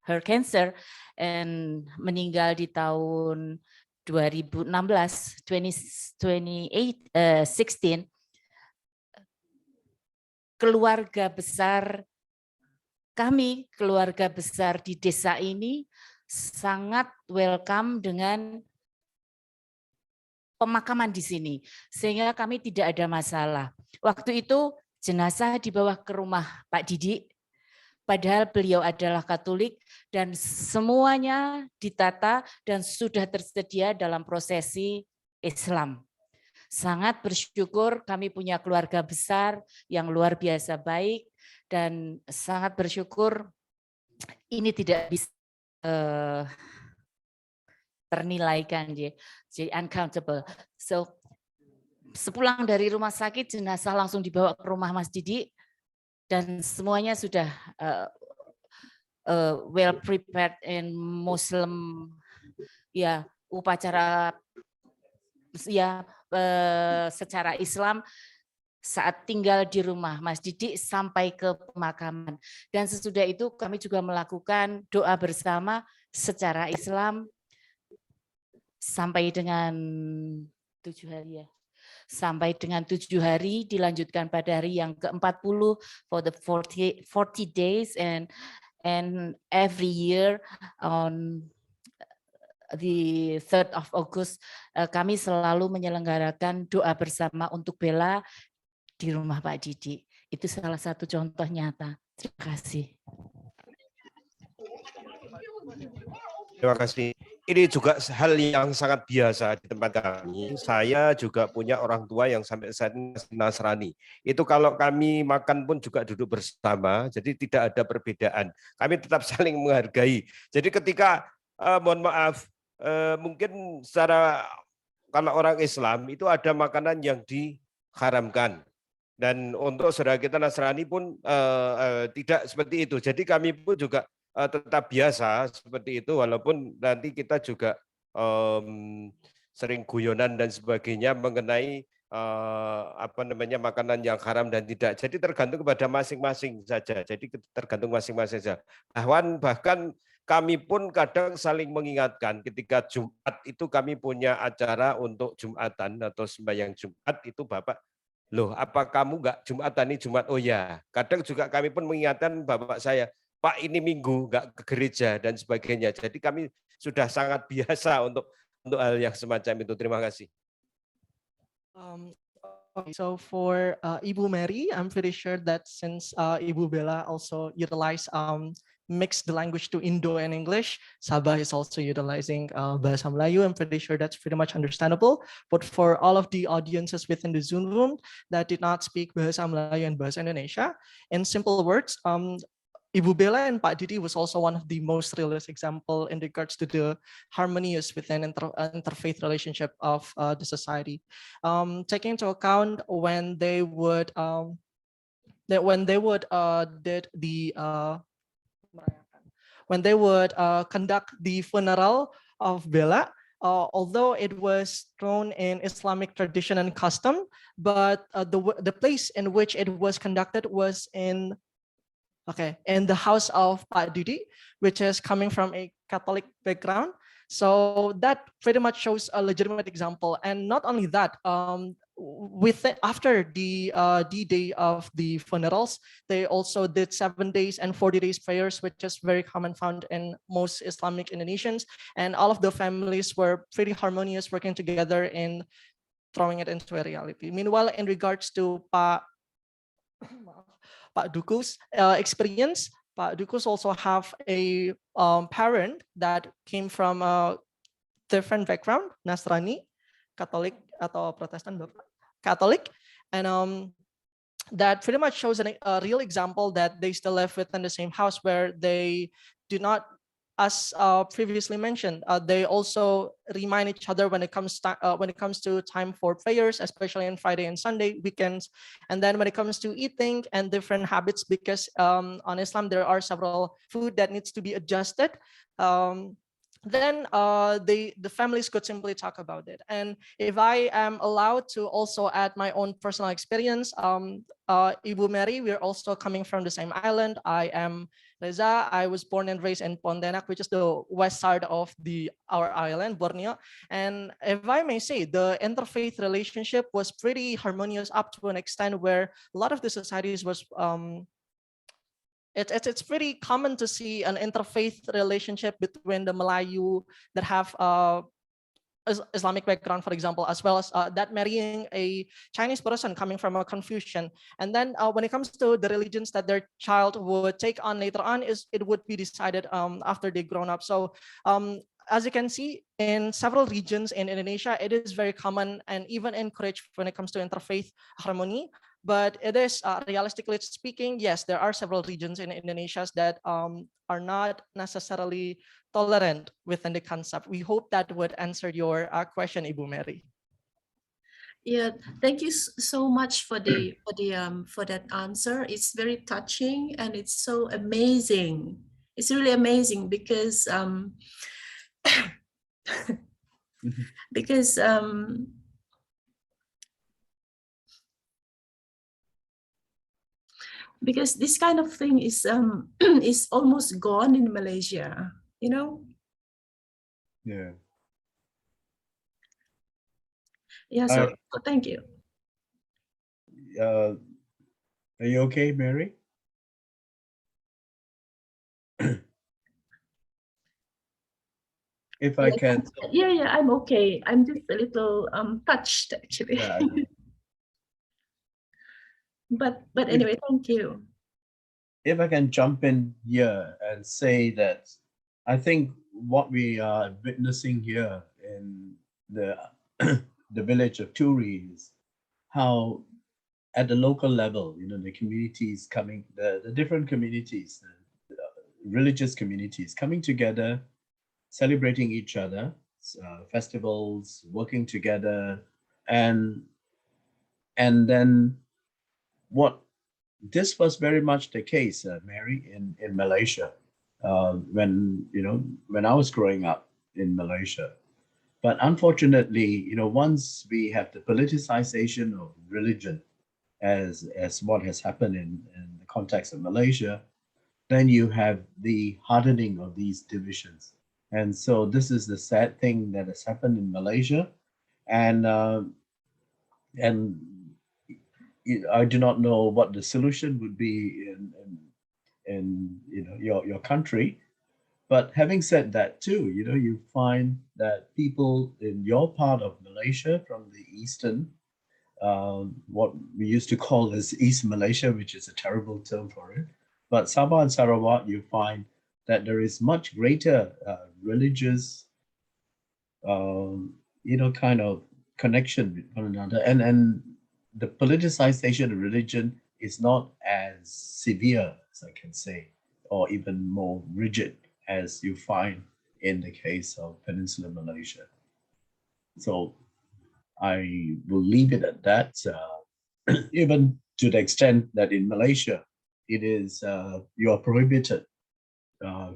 her cancer, and meninggal di tahun 2016, keluarga besar kami, keluarga besar di desa ini sangat welcome dengan pemakaman di sini, sehingga kami tidak ada masalah. Waktu itu jenazah dibawa ke rumah Pak Didi, padahal beliau adalah Katolik, dan semuanya ditata dan sudah tersedia dalam prosesi Islam. Sangat bersyukur kami punya keluarga besar yang luar biasa baik, dan sangat bersyukur ini tidak bisa ternilaikan, jadi uncountable. So sepulang dari rumah sakit, jenazah langsung dibawa ke rumah Mas Didi dan semuanya sudah well prepared in Muslim, ya, upacara, ya, secara Islam saat tinggal di rumah Mas Didik sampai ke pemakaman. Dan sesudah itu kami juga melakukan doa bersama secara Islam sampai dengan 7 hari ya. Sampai dengan 7 hari, dilanjutkan pada hari yang ke-40 for the 40 days, and every year on the 3rd of August kami selalu menyelenggarakan doa bersama untuk Bella di rumah Pak Didik. Itu salah satu contoh nyata. Terima kasih. Terima kasih. Ini juga hal yang sangat biasa di tempat kami. Saya juga punya orang tua yang sampai saat ini Nasrani. Itu kalau kami makan pun juga duduk bersama, jadi tidak ada perbedaan. Kami tetap saling menghargai. Jadi ketika, mohon maaf, mungkin secara kalau orang Islam itu ada makanan yang diharamkan. Dan untuk saudara kita Nasrani pun tidak seperti itu. Jadi kami pun juga tetap biasa seperti itu, walaupun nanti kita juga sering guyonan dan sebagainya mengenai apa namanya makanan yang haram dan tidak. Jadi tergantung kepada masing-masing saja. Jadi tergantung masing-masing saja. Bahkan kami pun kadang saling mengingatkan ketika Jumat itu kami punya acara untuk Jumatan atau sembahyang Jumat itu Bapak, loh apa kamu enggak Jumatan ini Jumat? Oh ya, kadang juga kami pun mengingatkan Bapak saya, Pak ini Minggu nggak ke gereja dan sebagainya. Jadi kami sudah sangat biasa untuk hal yang semacam itu. Terima kasih. Okay, so for Ibu Mary, I'm pretty sure that since Ibu Bella also utilize mix the language to Indo and English, Sabah is also utilizing Bahasa Melayu. I'm pretty sure that's pretty much understandable. But for all of the audiences within the Zoom room that did not speak Bahasa Melayu and Bahasa Indonesia, in simple words, Ibu Bella and Pak Didi was also one of the most realist example in regards to the harmonious within interfaith relationship of the society. Taking into account when they would conduct the funeral of Bella, although it was thrown in Islamic tradition and custom, but the place in which it was conducted was in the house of Pak Didi, which is coming from a Catholic background. So that pretty much shows a legitimate example. And not only that, after the D-Day of the funerals, they also did 7 days and 40 days prayers, which is very common found in most Islamic Indonesians. And all of the families were pretty harmonious, working together in throwing it into a reality. Meanwhile, in regards to Pak Duku's experience, Pak Dukus also have a parent that came from a different background, Nasrani, Catholic atau Protestan, Catholic, and that pretty much shows a real example that they still live within the same house where they do not, as previously mentioned, they also remind each other when it comes to time for prayers, especially on Friday and Sunday weekends. And then when it comes to eating and different habits, because on Islam there are several food that needs to be adjusted. Then the families could simply talk about it. And if I am allowed to also add my own personal experience, Ibu Mary, we're also coming from the same island. I am Reza. I was born and raised in Pontianak, which is the west side of our island, Borneo. And if I may say, the interfaith relationship was pretty harmonious up to an extent where a lot of the societies was it's pretty common to see an interfaith relationship between the Melayu that have Islamic background, for example, as well as that marrying a Chinese person coming from a Confucian. And then when it comes to the religions that their child would take on later on, it would be decided after they grown up. So as you can see, in several regions in Indonesia, it is very common and even encouraged when it comes to interfaith harmony. But it is, realistically speaking, yes, there are several regions in Indonesia that are not necessarily tolerant within the concept. We hope that would answer your question, Ibu Mary. Yeah, thank you so much for that answer. It's very touching and it's so amazing. It's really amazing because because this kind of thing is is almost gone in Malaysia, you know. Yeah. Yeah, so thank you. Are you okay, Mary? If I can. Yeah, I'm okay. I'm just a little touched actually. Yeah, I know. But anyway, thank you. If I can jump in here and say that I think what we are witnessing here in the the village of Turi is how at the local level, you know, the communities coming, the different communities, religious communities coming together, celebrating each other, festivals, working together, and then what this was very much the case, Mary, in Malaysia, when when I was growing up in Malaysia. But unfortunately, once we have the politicization of religion, as what has happened in the context of Malaysia, then you have the hardening of these divisions. And so this is the sad thing that has happened in Malaysia, and I do not know what the solution would be in your country. But having said that too, you find that people in your part of Malaysia from the eastern, what we used to call as East Malaysia, which is a terrible term for it. But Sabah and Sarawak, you find that there is much greater religious, kind of connection with one another. And the politicization of religion is not as severe, as I can say, or even more rigid as you find in the case of Peninsular Malaysia. So I will leave it at that, even to the extent that in Malaysia, it is you are prohibited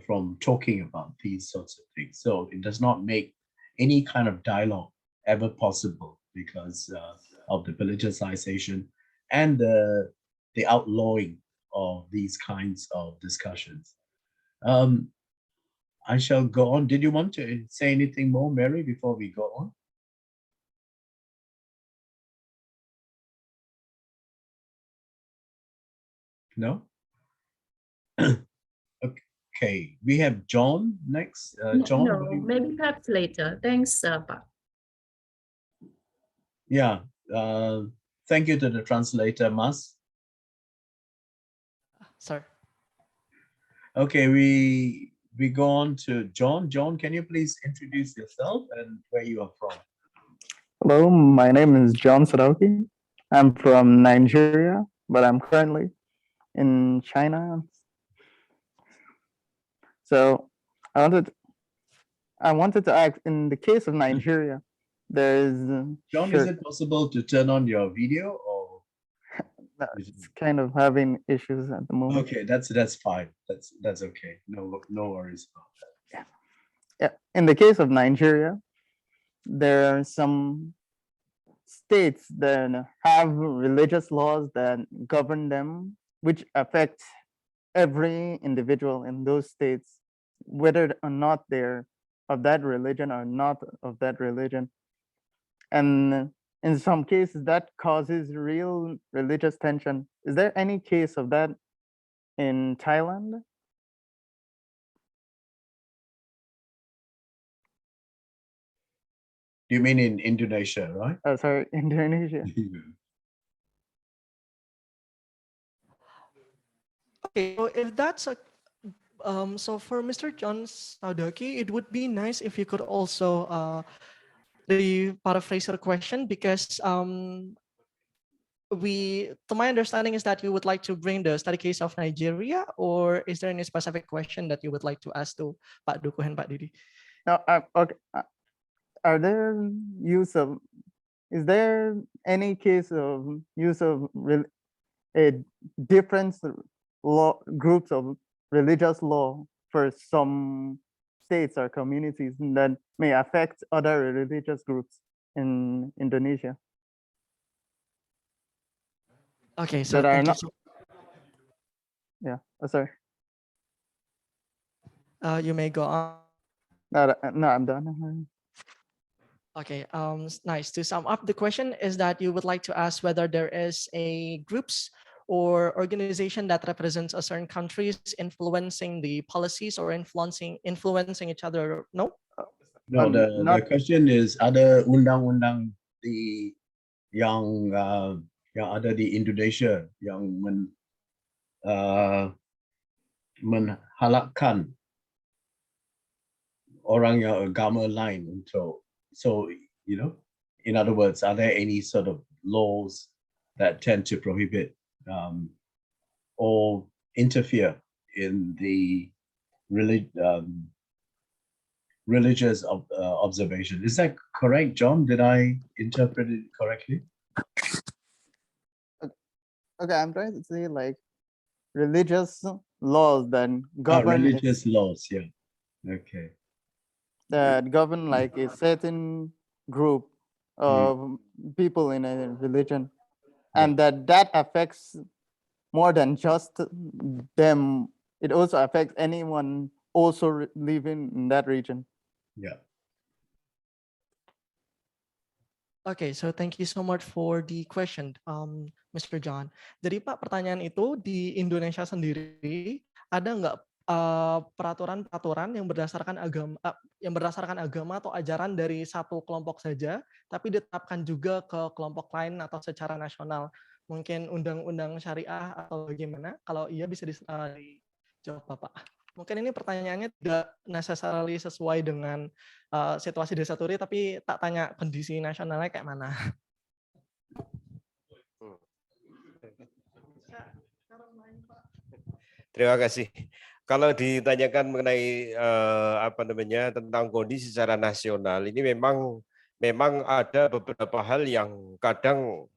from talking about these sorts of things. So it does not make any kind of dialogue ever possible because of the politicization and the outlawing of these kinds of discussions. I shall go on. Did you want to say anything more, Mary, before we go on? No? Okay, we have John next. John? No, maybe perhaps later. Thanks, Pak. Yeah, thank you to the translator, Mas. Sorry. Okay, we go on to John. John, can you please introduce yourself and where you are from? Hello, my name is John Sadauki. I'm from Nigeria, but I'm currently in China. So I wanted to ask, in the case of Nigeria, there's John, is it possible to turn on your video or? It's kind of having issues at the moment. Okay, that's fine. That's okay. No worries about that. Yeah. In the case of Nigeria, there are some states that have religious laws that govern them, which affect every individual in those states, whether or not they're of that religion or not of that religion. And in some cases, that causes real religious tension. Is there any case of that in Thailand? You mean in Indonesia, right? Oh, sorry, Indonesia. Okay, so if that's a so for Mr. John Sadauki, it would be nice if you could also paraphrase your question, because to my understanding is that you would like to bring the study case of Nigeria, or is there any specific question that you would like to ask to Pak Duku and Pak Didi? No, okay. Are there is there any case of use of different groups of religious law for some states or communities that may affect other religious groups in Indonesia? Okay, so that are thank you. not. Yeah. Sorry. You may go on. No, I'm done. Okay, nice. To sum up, the question is that you would like to ask whether there is a groups or organization that represents a certain countries influencing the policies or influencing each other. No? No, the question is ada undang-undang di yang ada di Indonesia yang menghalakkan orang yang agama lain untuk, so you know, in other words, are there any sort of laws that tend to prohibit or interfere in the religious observation? Is that correct, John? Did I interpret it correctly? Okay, I'm trying to say like religious laws that govern religious laws, yeah. Okay. That govern like a certain group of people in a religion, and that affects more than just them. It also affects anyone also living in that region. Yeah. Okay, so thank you so much for the question, Mr. John. Jadi Pak, pertanyaan itu di Indonesia sendiri ada nggak peraturan-peraturan yang berdasarkan agama atau ajaran dari satu kelompok saja, tapi ditetapkan juga ke kelompok lain atau secara nasional? Mungkin undang-undang syariah atau bagaimana? Kalau iya bisa dijawab Bapak. Mungkin ini pertanyaannya tidak necessarily sesuai dengan situasi desa Turi, tapi tak tanya kondisi nasionalnya kayak mana. Terima kasih. Kalau ditanyakan mengenai tentang kondisi secara nasional, ini memang ada beberapa hal yang kadang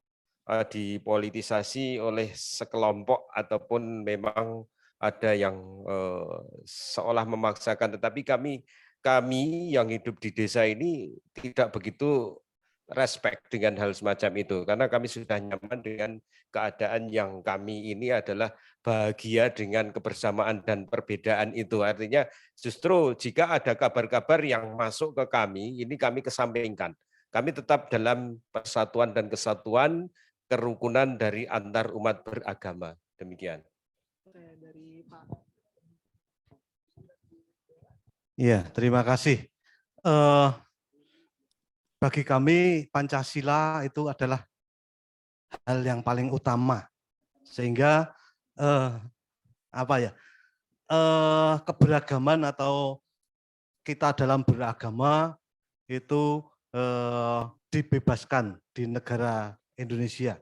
dipolitisasi oleh sekelompok ataupun memang ada yang seolah memaksakan. Tetapi kami yang hidup di desa ini tidak begitu respect dengan hal semacam itu, karena kami sudah nyaman dengan keadaan yang kami ini adalah bahagia dengan kebersamaan dan perbedaan itu. Artinya justru jika ada kabar-kabar yang masuk ke kami, ini kami kesampingkan. Kami tetap dalam persatuan dan kesatuan, kerukunan dari antar umat beragama. Demikian. Iya, terima kasih. Bagi kami Pancasila itu adalah hal yang paling utama, sehingga keberagaman atau kita dalam beragama itu dibebaskan di negara Indonesia,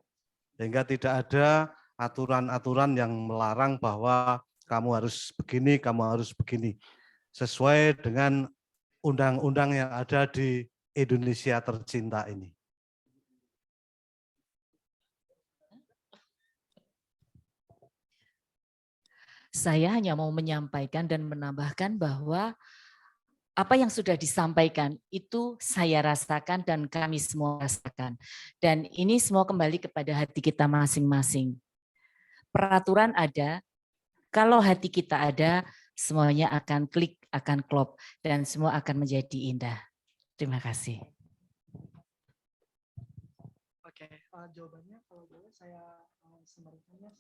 sehingga tidak ada aturan-aturan yang melarang bahwa kamu harus begini, kamu harus begini, sesuai dengan undang-undang yang ada di Indonesia tercinta ini. Saya hanya mau menyampaikan dan menambahkan bahwa apa yang sudah disampaikan itu saya rasakan dan kami semua rasakan. Dan ini semua kembali kepada hati kita masing-masing. Peraturan ada, kalau hati kita ada, semuanya akan klik, akan klop, dan semua akan menjadi indah. Terima kasih. Oke, jawabannya kalau boleh saya sumberkannya.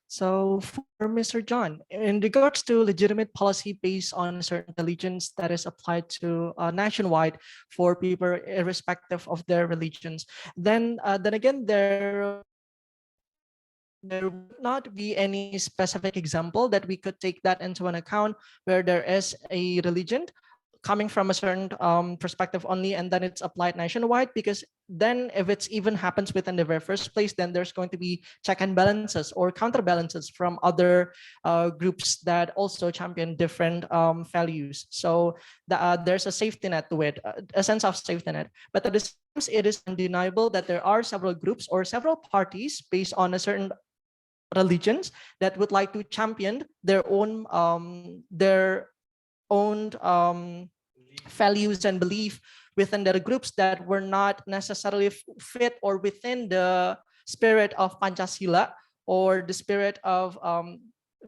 So for Mr. John, in regards to legitimate policy based on certain religions that is applied to nationwide for people irrespective of their religions, then again there would not be any specific example that we could take that into an account where there is a religion coming from a certain perspective only, and then it's applied nationwide, because then if it's even happens within the very first place, then there's going to be check and balances or counterbalances from other groups that also champion different values. So there's a safety net to it, a sense of safety net. But at the same time, it is undeniable that there are several groups or several parties based on a certain religions that would like to champion their own values and belief within their groups that were not necessarily fit or within the spirit of Pancasila or the spirit of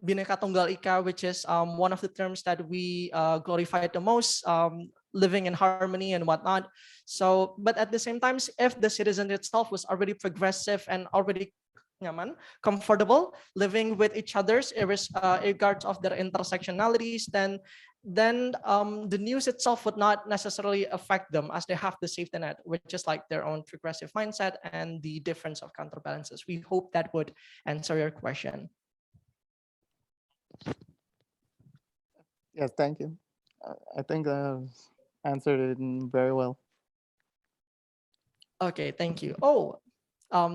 Bhinneka Tunggal Ika, which is one of the terms that we glorified the most, living in harmony and whatnot. So, but at the same time, if the citizen itself was already progressive and already nyaman, comfortable living with each other's regardless of their intersectionalities, then the news itself would not necessarily affect them, as they have the safety net, which is like their own progressive mindset and the difference of counterbalances. We hope that would answer your question. Yes, thank you. I think I've answered it very well. Okay, thank you. Oh,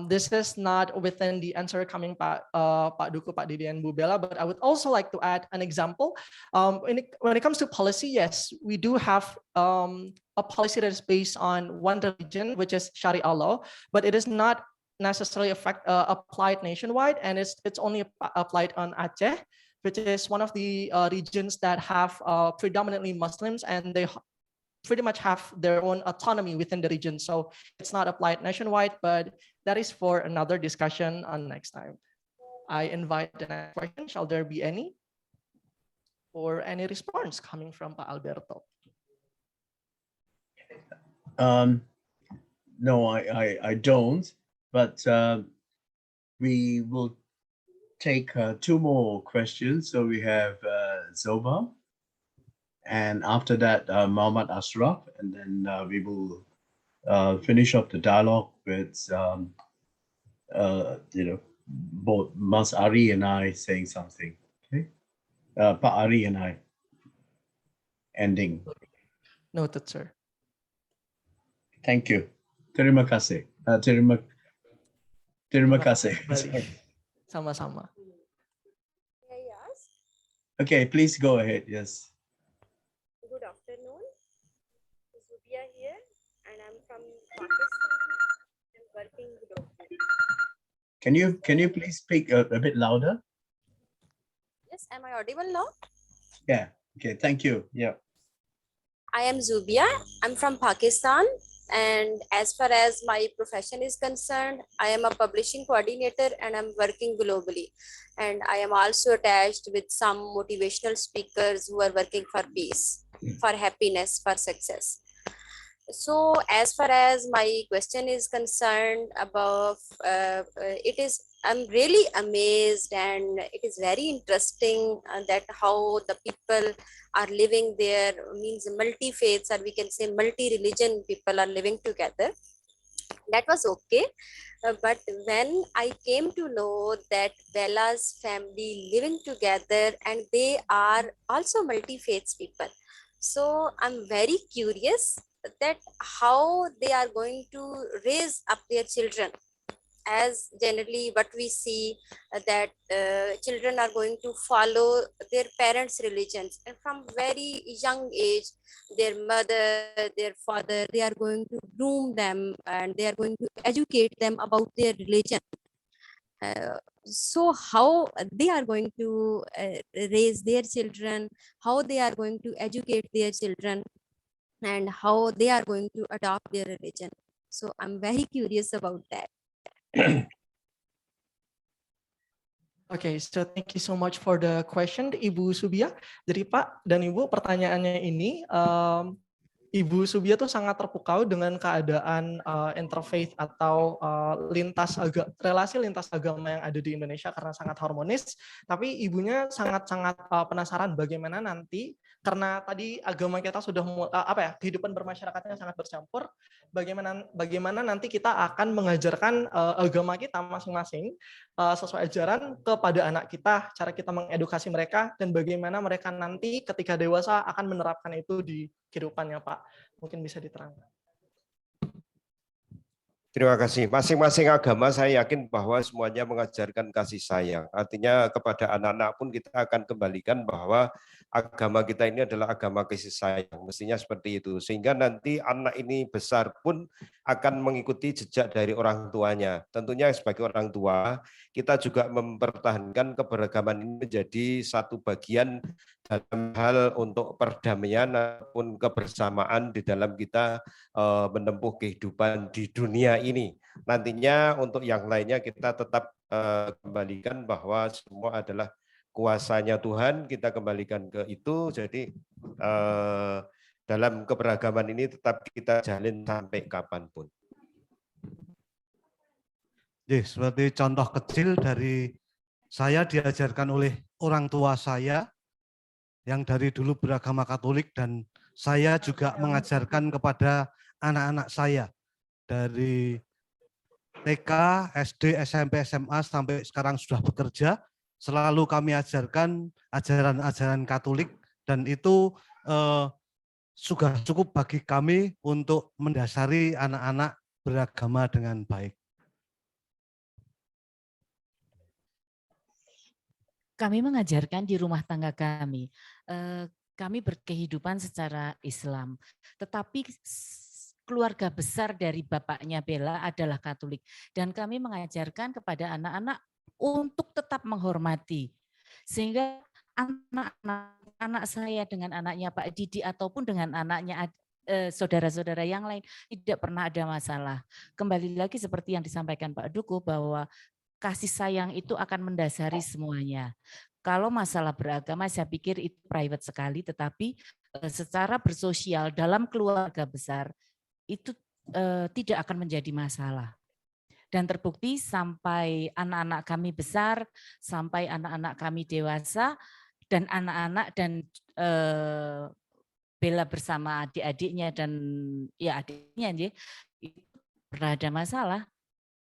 this is not within the answer coming Pak Duku, Pak Didi, and Bu Bella, but I would also like to add an example. When it comes to policy, yes, we do have a policy that is based on one religion, which is Sharia law, but it is not necessarily applied nationwide, and it's only applied on Aceh, which is one of the regions that have predominantly Muslims, and they pretty much have their own autonomy within the region. So it's not applied nationwide, but that is for another discussion on next time. I invite the next question. Shall there be any? Or any response coming from Pak Alberto? No, I don't, but we will take two more questions. So we have Zoba, and after that, Muhammad Ashraf, and then we will finish up the dialogue with, both Mas Ari and I saying something. Okay, Pak Ari and I ending. Noted, sir. Thank you. Terima kasih. Terima kasih. Sorry. Sama-sama. Okay, please go ahead. Yes. Good afternoon. Zubia here, and I'm from Pakistan. I'm working globally. Can you please speak a bit louder? Yes, am I audible now? Yeah. Okay. Thank you. Yeah. I am Zubia. I'm from Pakistan, and as far as my profession is concerned, I am a publishing coordinator and I'm working globally. And I am also attached with some motivational speakers who are working for peace, for happiness, for success. So as far as my question is concerned about I'm really amazed, and it is very interesting that how the people are living there, means multi-faiths, or we can say multi-religion people are living together. That was okay. But when I came to know that Bella's family living together and they are also multi-faiths people, so I'm very curious that how they are going to raise up their children, as generally what we see that children are going to follow their parents' religions, and from very young age their mother, their father, they are going to groom them and they are going to educate them about their religion. So how they are going to raise their children, how they are going to educate their children, and how they are going to adopt their religion. So I'm very curious about that. Okay, so thank you so much for the question, Ibu Subia. Jadi Pak dan Ibu, pertanyaannya ini, Ibu Subia tuh sangat terpukau dengan keadaan interfaith atau relasi lintas agama yang ada di Indonesia karena sangat harmonis. Tapi ibunya sangat-sangat penasaran bagaimana nanti, karena tadi agama kita sudah kehidupan bermasyarakatnya sangat bercampur. Bagaimana nanti kita akan mengajarkan agama kita masing-masing sesuai ajaran kepada anak kita, cara kita mengedukasi mereka, dan bagaimana mereka nanti ketika dewasa akan menerapkan itu di kehidupannya, Pak. Mungkin bisa diterangkan. Terima kasih. Masing-masing agama saya yakin bahwa semuanya mengajarkan kasih sayang. Artinya kepada anak-anak pun kita akan kembalikan bahwa agama kita ini adalah agama kasih sayang. Mestinya seperti itu. Sehingga nanti anak ini besar pun akan mengikuti jejak dari orang tuanya. Tentunya sebagai orang tua, kita juga mempertahankan keberagaman ini menjadi satu bagian dalam hal untuk perdamaian ataupun kebersamaan di dalam kita menempuh kehidupan di dunia ini. Nantinya untuk yang lainnya kita tetap kembalikan bahwa semua adalah kuasanya Tuhan, kita kembalikan ke itu. Jadi dalam keberagaman ini tetap kita jalin sampai kapanpun. Seperti contoh kecil dari saya diajarkan oleh orang tua saya yang dari dulu beragama Katolik, dan saya juga mengajarkan kepada anak-anak saya dari TK, SD, SMP, SMA sampai sekarang sudah bekerja. Selalu kami ajarkan ajaran-ajaran Katolik, dan itu sudah cukup bagi kami untuk mendasari anak-anak beragama dengan baik. Kami mengajarkan di rumah tangga kami. Kami berkehidupan secara Islam, tetapi keluarga besar dari bapaknya Bella adalah Katolik, dan kami mengajarkan kepada anak-anak untuk tetap menghormati, sehingga anak saya dengan anaknya Pak Didi ataupun dengan anaknya saudara-saudara yang lain tidak pernah ada masalah. Kembali lagi seperti yang disampaikan Pak Duku bahwa kasih sayang itu akan mendasari semuanya. Kalau masalah beragama saya pikir itu private sekali, tetapi secara bersosial dalam keluarga besar itu tidak akan menjadi masalah. Dan terbukti sampai anak-anak kami besar, sampai anak-anak kami dewasa, dan anak-anak dan Bella bersama adik-adiknya dan ya adiknya itu pernah ada masalah.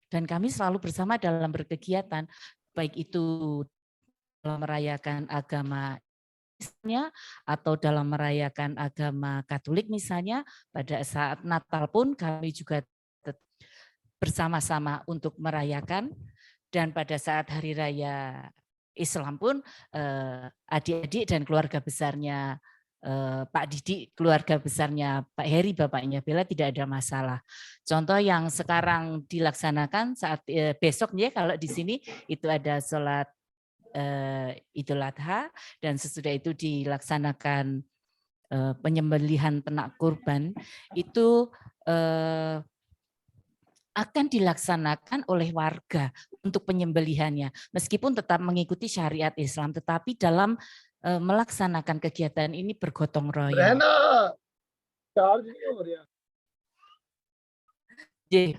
Dan kami selalu bersama dalam berkegiatan, baik itu dalam merayakan agama misalnya, atau dalam merayakan agama Katolik misalnya, pada saat Natal pun kami juga bersama-sama untuk merayakan, dan pada saat Hari Raya Islam pun adik-adik dan keluarga besarnya Pak Didi, keluarga besarnya Pak Heri, bapaknya Bella tidak ada masalah. Contoh yang sekarang dilaksanakan saat besok ya, kalau di sini itu ada sholat Idul Adha, dan sesudah itu dilaksanakan penyembelihan ternak kurban, itu akan dilaksanakan oleh warga untuk penyembelihannya, meskipun tetap mengikuti syariat Islam, tetapi dalam melaksanakan kegiatan ini bergotong royong.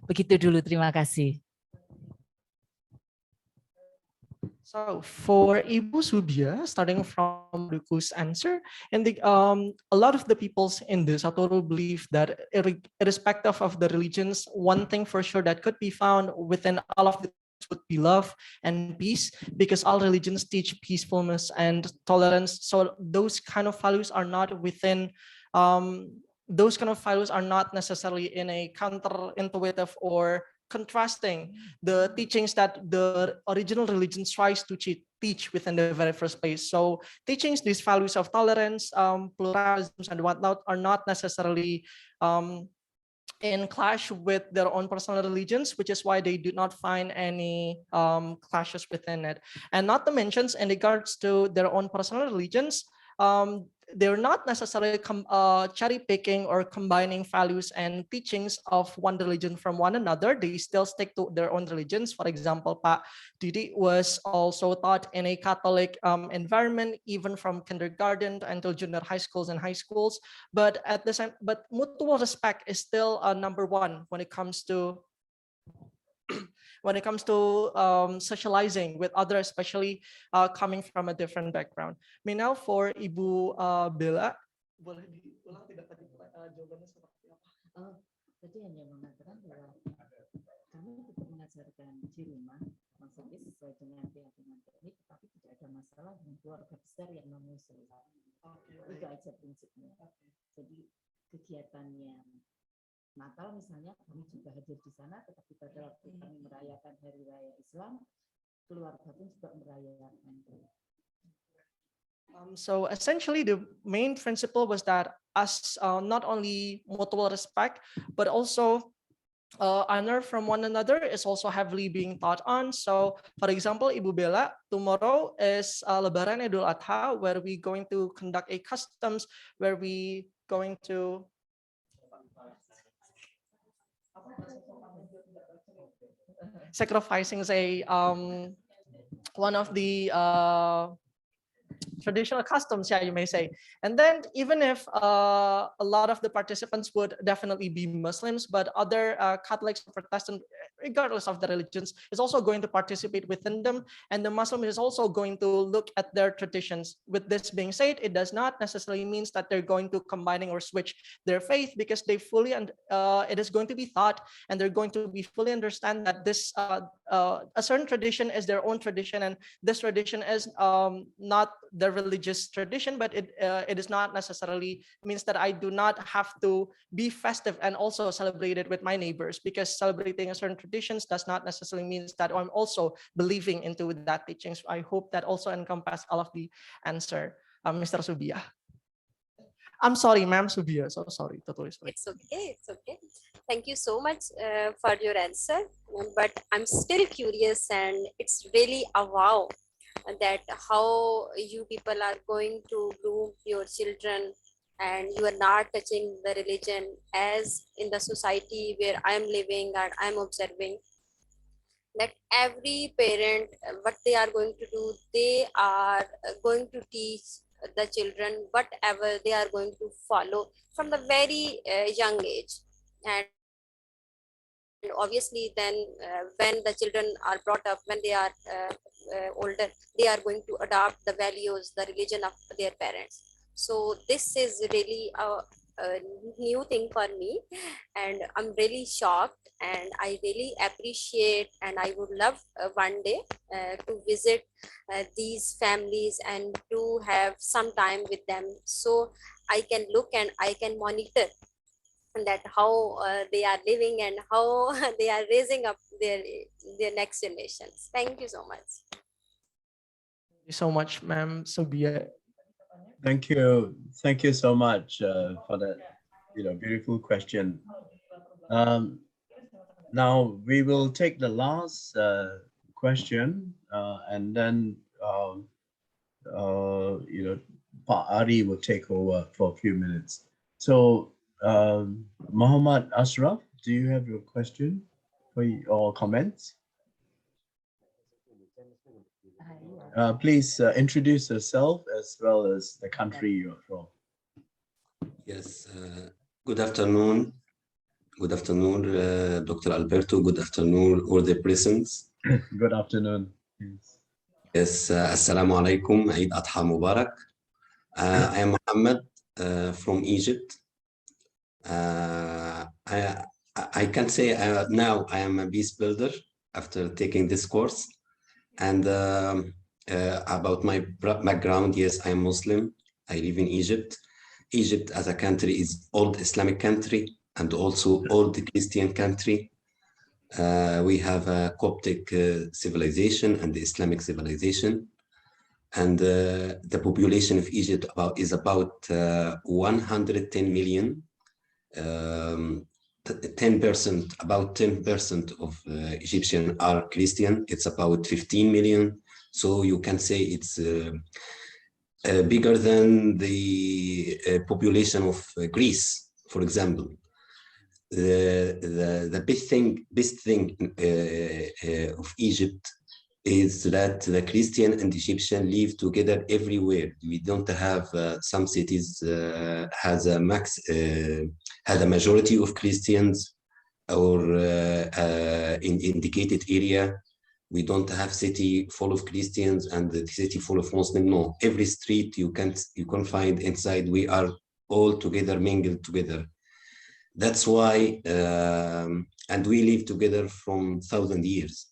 Begitu dulu, terima kasih. So for Ibu Subia, starting from Duku's answer, and a lot of the peoples in this Satoru believe that irrespective of the religions, one thing for sure that could be found within all of the would be love and peace, because all religions teach peacefulness and tolerance. So those kind of values are not within, those kind of values are not necessarily in a counterintuitive or contrasting the teachings that the original religion tries to teach within the very first place. So teachings, these values of tolerance, pluralism and whatnot are not necessarily in clash with their own personal religions, which is why they do not find any clashes within it. And not to mention, in regards to their own personal religions, they're not necessarily cherry picking or combining values and teachings of one religion from one another. They still stick to their own religions. For example, Pak Didi was also taught in a Catholic environment, even from kindergarten until junior high schools and high schools. But at the same, but mutual respect is still number one when it comes to socializing with others, especially coming from a different background. Now for Ibu Bella, boleh diulang tidak tadi jawabannya seperti apa? Tadi hanya mengatakan bahwa kami tetap mengajarkan di rumah, maksudnya sesuai dengan keyakinan kami, tetapi tidak ada masalah dengan keluarga besar yang mengusul. Itu aja prinsipnya. Jadi kegiatannya Natal misalnya kami juga hadir di sana, tetapi pada waktu kami merayakan Hari Raya Islam, keluarga pun juga merayakan. So essentially the main principle was that us not only mutual respect, but also honor from one another is also heavily being taught on. So for example, Ibu Bella, tomorrow is Lebaran Idul Adha, where we going to conduct a customs, where we going to sacrificing, say, one of the traditional customs, yeah, you may say. And then even if a lot of the participants would definitely be Muslims, but other Catholics or Protestant, regardless of the religions, is also going to participate within them. And the Muslim is also going to look at their traditions. With this being said, it does not necessarily means that they're going to combining or switch their faith, because they fully, and it is going to be thought, and they're going to be fully understand that this a certain tradition is their own tradition, and this tradition is not the religious tradition, but it is not necessarily means that I do not have to be festive and also celebrate it with my neighbors, because celebrating a certain traditions does not necessarily means that I'm also believing into that teachings. I hope that also encompass all of the answer, Mr. Subia. I'm sorry, ma'am Subia. So sorry, totally sorry. It's okay. It's okay. Thank you so much for your answer. But I'm still curious, and it's really a wow that how you people are going to groom your children, and you are not touching the religion, as in the society where I'm living and I'm observing that every parent, what they are going to do, they are going to teach the children whatever they are going to follow from the very young age. And obviously then when the children are brought up, when they are older, they are going to adopt the values, the religion of their parents. So this is really a new thing for me, and I'm really shocked, and I really appreciate, and I would love one day to visit these families and to have some time with them, so I can look and I can monitor that how they are living and how they are raising up their next generations. Thank you so much. Thank you so much, ma'am Subia. Thank you so much for that, beautiful question. Now we will take the last question, and then Pa Ari will take over for a few minutes. So Muhammad Ashraf, do you have your question or comments? Please introduce yourself as well as the country you're from. Yes, good afternoon. Good afternoon, Dr. Alberto. Good afternoon, all the presents. Good afternoon. Yes, Assalamu alaikum. Eid Adha Mubarak. I am Muhammad from Egypt. I can say now I am a peace builder after taking this course. And about my background, yes, I am Muslim. I live in Egypt. Egypt as a country is old Islamic country and also old Christian country. We have a Coptic civilization and the Islamic civilization. And the population of Egypt is about 110 million. 10%, about 10% of Egyptians are Christian. It's about 15 million. So you can say it's bigger than the population of Greece, for example. The best thing of Egypt is that the Christian and Egyptian live together everywhere. We don't have some cities has a majority of Christians, or in indicated area. We don't have city full of Christians and the city full of Muslims. No, every street you can find inside. We are all together, mingled together. That's why, and we live together from 1,000 years.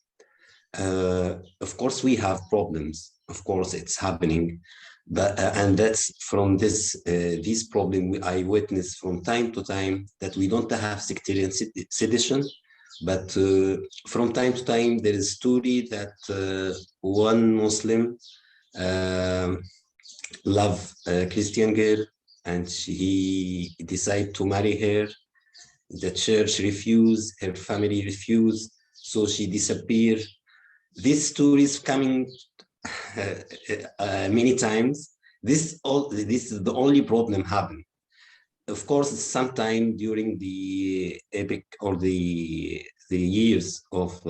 Of course, we have problems. Of course, it's happening, but and that's from this problem I witness from time to time, that we don't have sectarian sedition, but from time to time there is a story that one Muslim love a Christian girl, and he decided to marry her. The church refused, her family refused, so she disappeared. This story is coming many times. This is the only problem happen. Of course, sometime during the epic or the the years of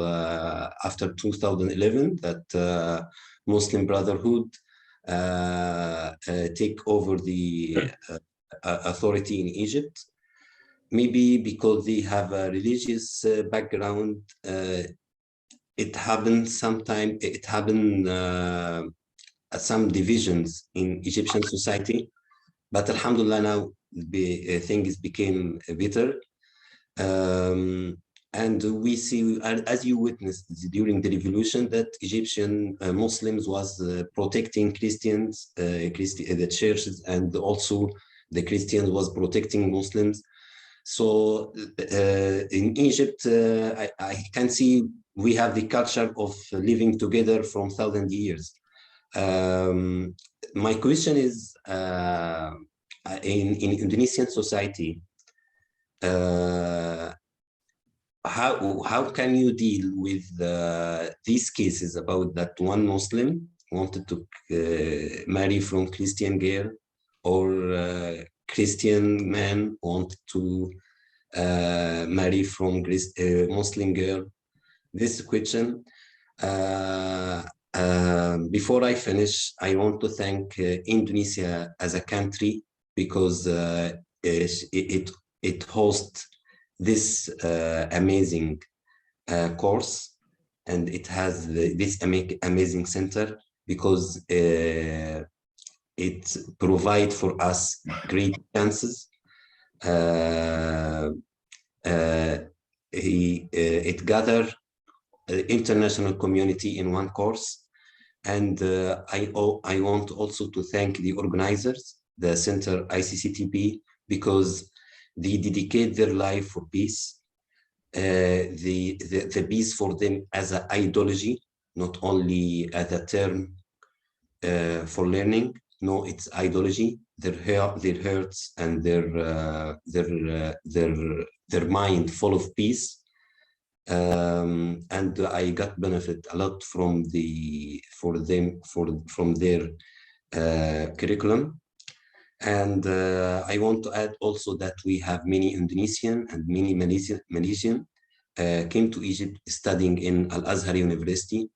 after 2011 that Muslim Brotherhood take over the authority in Egypt. Maybe because they have a religious background, it happens sometimes. It happened some divisions in Egyptian society, but Alhamdulillah now things became better. And we see, as you witnessed during the revolution, that Egyptian Muslims was protecting Christians, the churches, and also the Christians was protecting Muslims. So in Egypt, I can see we have the culture of living together from 1,000 years. My question is, in Indonesian society, how can you deal with these cases about that one Muslim wanted to marry from Christian girl, or Christian man wanted to marry from Muslim girl? This question. Before I finish, I want to thank Indonesia as a country, because it hosts this amazing course, and it has this amazing center, because it provides for us great chances. It gathers the international community in one course, and I want also to thank the organizers, the center ICCTP, because they dedicate their life for peace. The peace for them as an ideology, not only as a term for learning. No, it's ideology. Their hearts and their mind full of peace. And I got benefit a lot from their curriculum. And I want to add also that we have many Indonesian and many Malaysian came to Egypt studying in Al-Azhar University.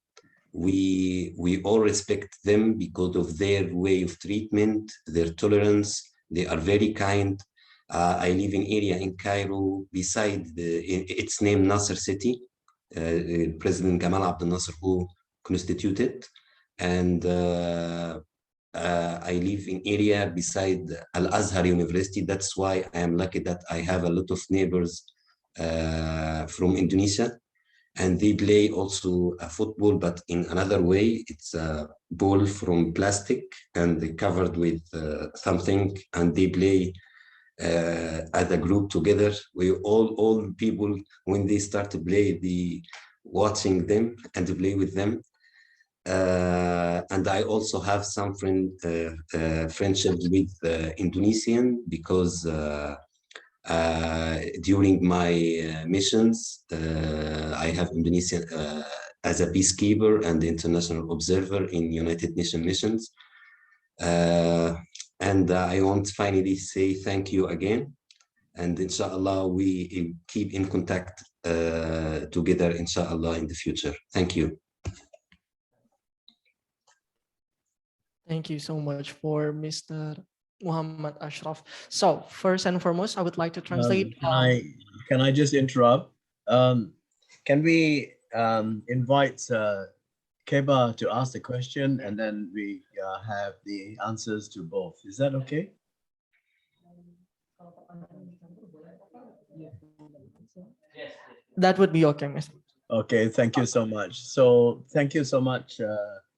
We all respect them because of their way of treatment, their tolerance. They are very kind. I live in area in Cairo beside its name Nasser City, President Gamal Abdel Nasser who constituted, and I live in area beside Al-Azhar University. That's why I am lucky that I have a lot of neighbors from Indonesia, and they play also football, but in another way. It's a ball from plastic and they covered with something, and they play as a group together. We all people, when they start to play, they watching them and to play with them. And I also have some friendships with Indonesian, because during my missions, I have Indonesian as a peacekeeper and international observer in United Nations missions. And I want to finally say thank you again. And inshallah, we keep in contact together, inshallah, in the future. Thank you. Thank you so much for Mr. Muhammad Ashraf. So first and foremost, I would like to translate. Can I just interrupt? Can we invite Keba to ask the question, and then we have the answers to both? Is that okay? That would be okay, Mr. Okay, thank you so much. So thank you so much,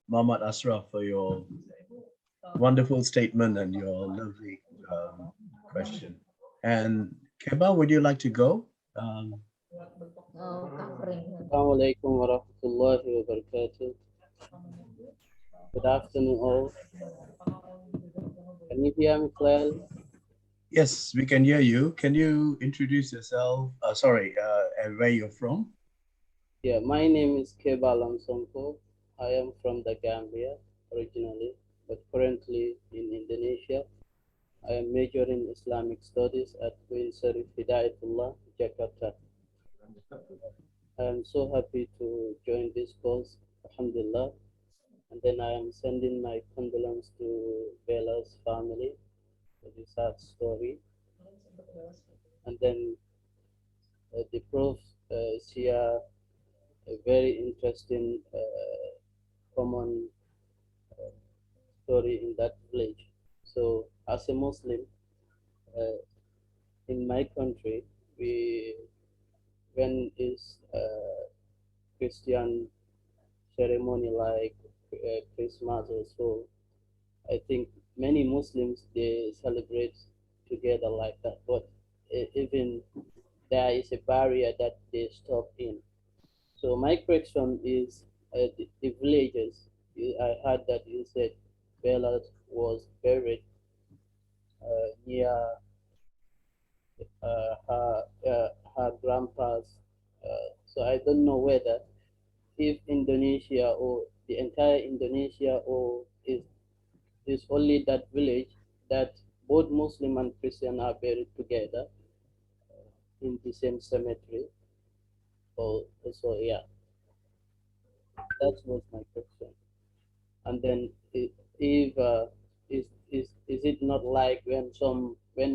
Muhammad Ashraf, for your wonderful statement and your lovely question. And Keba, would you like to go? Assalamualaikum warahmatullahi wabarakatuh. Good afternoon all. Can you hear me clearly? Yes, we can hear you. Can you introduce yourself? Sorry, and where you're from? Yeah, my name is Keba Lamsompo. I am from the Gambia originally, but currently in Indonesia. I am majoring in Islamic Studies at Queen Sharif Hidayatullah, Jakarta. I am so happy to join this course, alhamdulillah. And then I am sending my condolence to Bella's family for this sad story. And then the prof share a very interesting common story in that village. So as a Muslim, in my country, when is Christian ceremony like Christmas or so, I think many Muslims they celebrate together like that. But even there is a barrier that they stop in. So my question is the villages. I heard that you said Bella was buried near her grandpa's. So I don't know whether if Indonesia or the entire Indonesia or is only that village that both Muslim and Christian are buried together in the same cemetery. So yeah, that was my question. And then if is it not like when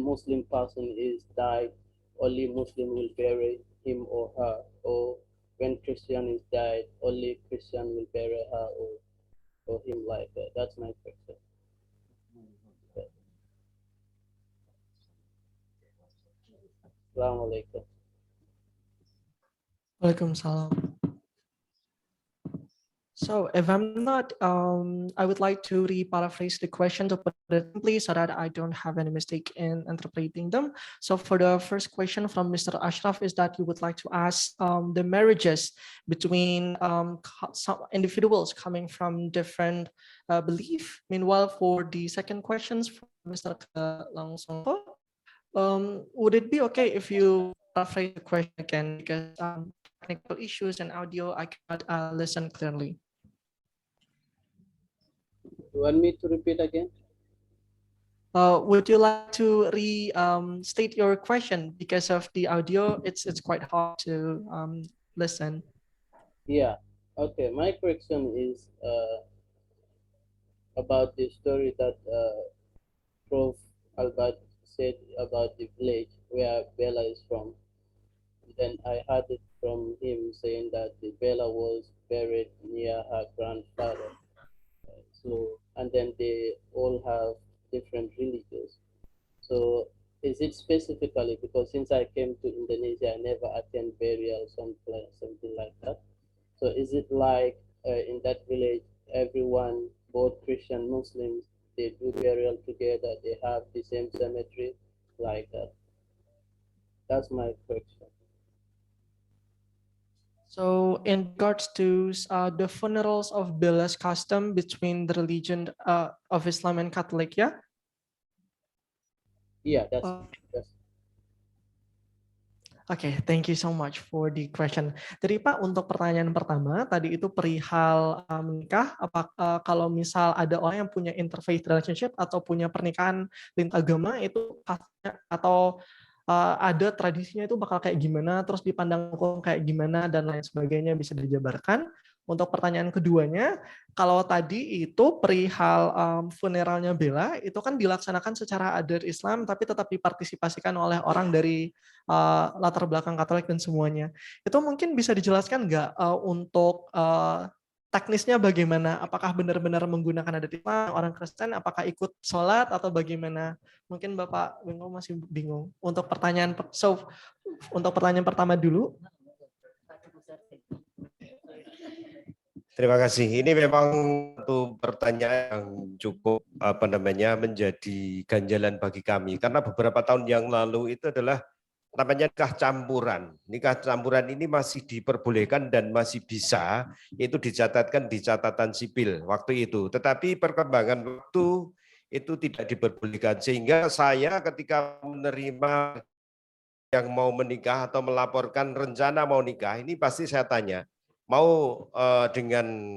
Muslim person is died, only Muslim will bury him or her, or when Christian is died, only Christian will bury her or him like that? That's my question. Assalamu alaikum. Waalaikumsalam. So if I'm not, I would like to re-paraphrase the question to put it simply so that I don't have any mistake in interpreting them. So for the first question from Mr. Ashraf is that you would like to ask the marriages between some individuals coming from different belief. Meanwhile, for the second questions from Mr. Langsongko, would it be okay if you paraphrase the question again, because technical issues and audio I cannot listen clearly. You want me to repeat again? Would you like to state your question, because of the audio? It's quite hard to listen. Yeah. Okay. My question is about the story that Prof. Albert said about the village where Bella is from. Then I heard it from him saying that the Bella was buried near her grandfather. So, and then they all have different religions. So, is it specifically because since I came to Indonesia, I never attend burial, something like that. So, is it like in that village, everyone, both Christian, Muslims, they do burial together, they have the same cemetery, like that? That's my question. So in regards to the funerals of Bella's custom between the religion of Islam and Catholic, yeah? Yeah, that's Oke, thank you so much for the question. Jadi Pak, untuk pertanyaan pertama tadi itu perihal menikah. Kalau misal ada orang yang punya interfaith relationship atau punya pernikahan lintas agama itu atau ada tradisinya itu bakal kayak gimana, terus dipandang hukum kayak gimana dan lain sebagainya, bisa dijabarkan. Untuk pertanyaan keduanya, kalau tadi itu perihal funeralnya Bella, itu kan dilaksanakan secara adat Islam, tapi tetap dipartisipasikan oleh orang dari latar belakang Katolik dan semuanya. Itu mungkin bisa dijelaskan nggak untuk teknisnya bagaimana? Apakah benar-benar menggunakan adat Islam, orang Kristen, apakah ikut sholat atau bagaimana? Mungkin Bapak Wingo masih bingung. Untuk pertanyaan pertama dulu. Terima kasih. Ini memang satu pertanyaan yang cukup menjadi ganjalan bagi kami, karena beberapa tahun yang lalu itu adalah namanya nikah campuran. Nikah campuran ini masih diperbolehkan dan masih bisa itu dicatatkan di catatan sipil waktu itu. Tetapi perkembangan waktu itu tidak diperbolehkan, sehingga saya ketika menerima yang mau menikah atau melaporkan rencana mau nikah, ini pasti saya tanya, mau dengan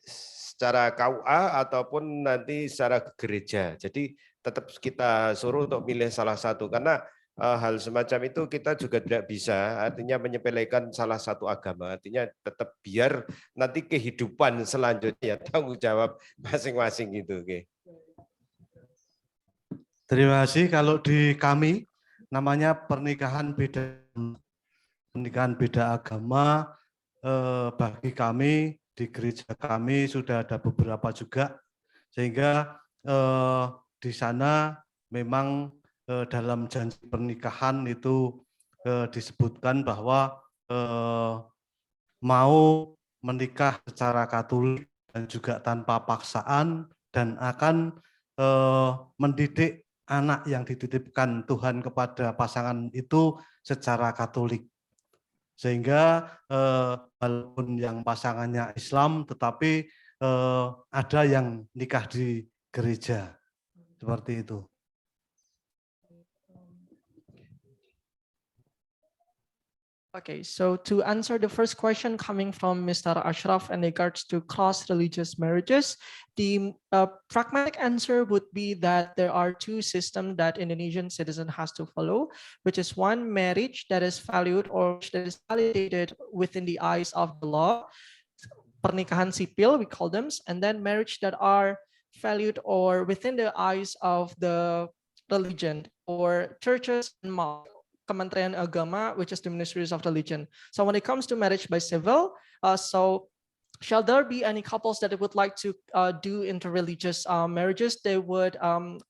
secara KUA ataupun nanti secara gereja. Jadi tetap kita suruh untuk milih salah satu, karena hal semacam itu kita juga tidak bisa, artinya menyepelekan salah satu agama, artinya tetap biar nanti kehidupan selanjutnya tanggung jawab masing-masing gitu. Oke. Terima kasih. Kalau di kami namanya pernikahan beda agama. Bagi kami di gereja kami sudah ada beberapa juga, sehingga di sana memang dalam janji pernikahan itu disebutkan bahwa mau menikah secara Katolik dan juga tanpa paksaan dan akan mendidik anak yang dititipkan Tuhan kepada pasangan itu secara Katolik. Sehingga walaupun yang pasangannya Islam, tetapi ada yang nikah di gereja. Seperti itu. Okay, so to answer the first question coming from Mr. Ashraf in regards to cross-religious marriages, the pragmatic answer would be that there are two systems that Indonesian citizen has to follow, which is one, marriage that is valued or that is validated within the eyes of the law, pernikahan sipil we call them, and then marriage that are valued or within the eyes of the religion or churches and mosques. Kementerian Agama, which is the Ministries of Religion. So when it comes to marriage by civil, so shall there be any couples that would like to do interreligious marriages? They would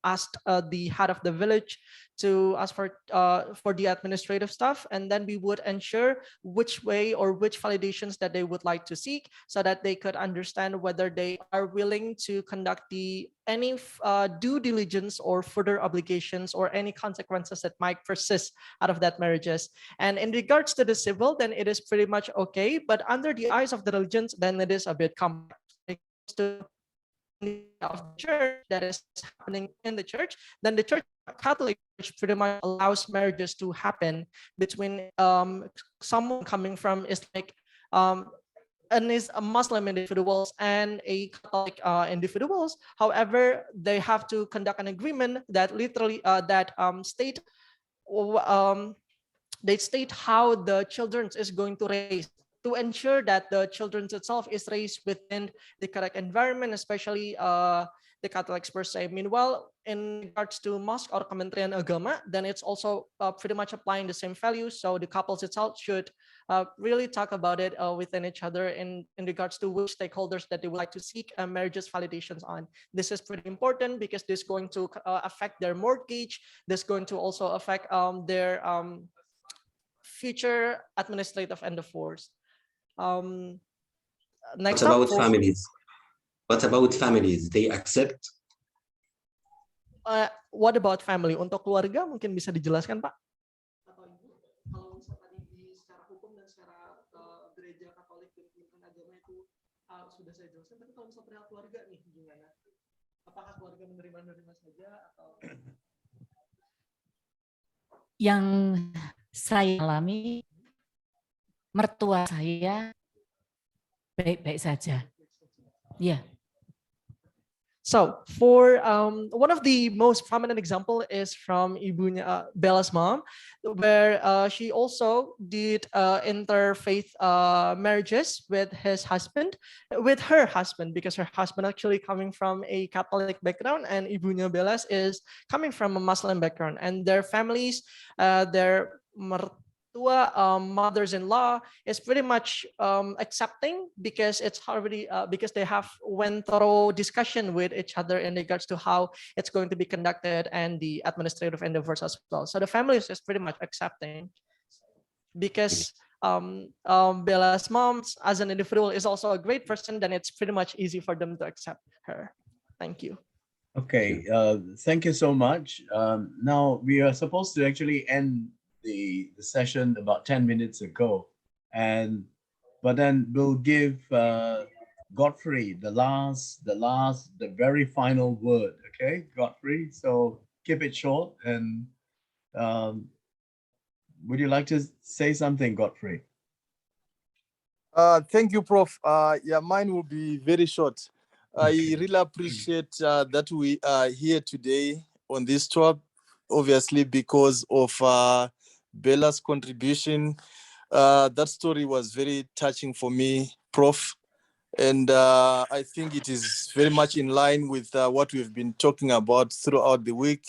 ask the head of the village to ask for the administrative stuff, and then we would ensure which way or which validations that they would like to seek, so that they could understand whether they are willing to conduct any due diligence or further obligations or any consequences that might persist out of that marriages. And in regards to the civil, then it is pretty much okay, but under the eyes of the religions, then it is a bit complex. Of the church that is happening in the church, then the church, Catholic Church, pretty much allows marriages to happen between someone coming from Islamic and is a Muslim individuals and a Catholic individuals. However, they have to conduct an agreement that literally they state how the children is going to raise, to ensure that the children itself is raised within the correct environment, especially the Catholics per se. Meanwhile, in regards to mosque or Kementerian Agama, then it's also pretty much applying the same values. So the couples itself should really talk about it within each other in regards to which stakeholders that they would like to seek marriages validations on. This is pretty important because this is going to affect their mortgage. This is going to also affect their future administrative endeavors. Next What up, about families? What about families? They accept? What about family? Untuk keluarga mungkin bisa dijelaskan, Pak? Atau Ibu, kalau misalnya tadi secara hukum dan secara gereja Katolik dan Kementerian Agama itu sudah saya jelaskan, tapi kalau misalnya perihal keluarga nih gimana? Apakah keluarga menerima saja atau? Yang saya alami, mertua saya baik-baik saja. Yeah. So for one of the most prominent example is from Ibunya Bella's mom, where she also did interfaith marriages with her husband, because her husband actually coming from a Catholic background and Ibunya Bella's is coming from a Muslim background, and their families, their mothers-in-law is pretty much accepting because it's already because they have went thorough discussion with each other in regards to how it's going to be conducted and the administrative endeavors as well. So the family is just pretty much accepting because Bella's mom as an individual is also a great person. Then it's pretty much easy for them to accept her. Thank you. Okay, thank you so much. Now we are supposed to actually end the session about 10 minutes ago, but then we'll give Godfrey the very final word. Okay, Godfrey, so keep it short, and would you like to say something, Godfrey? Thank you, Prof. Yeah, mine will be very short. I really appreciate that we are here today on this topic, obviously because of Bella's contribution. That story was very touching for me, Prof. And I think it is very much in line with what we've been talking about throughout the week.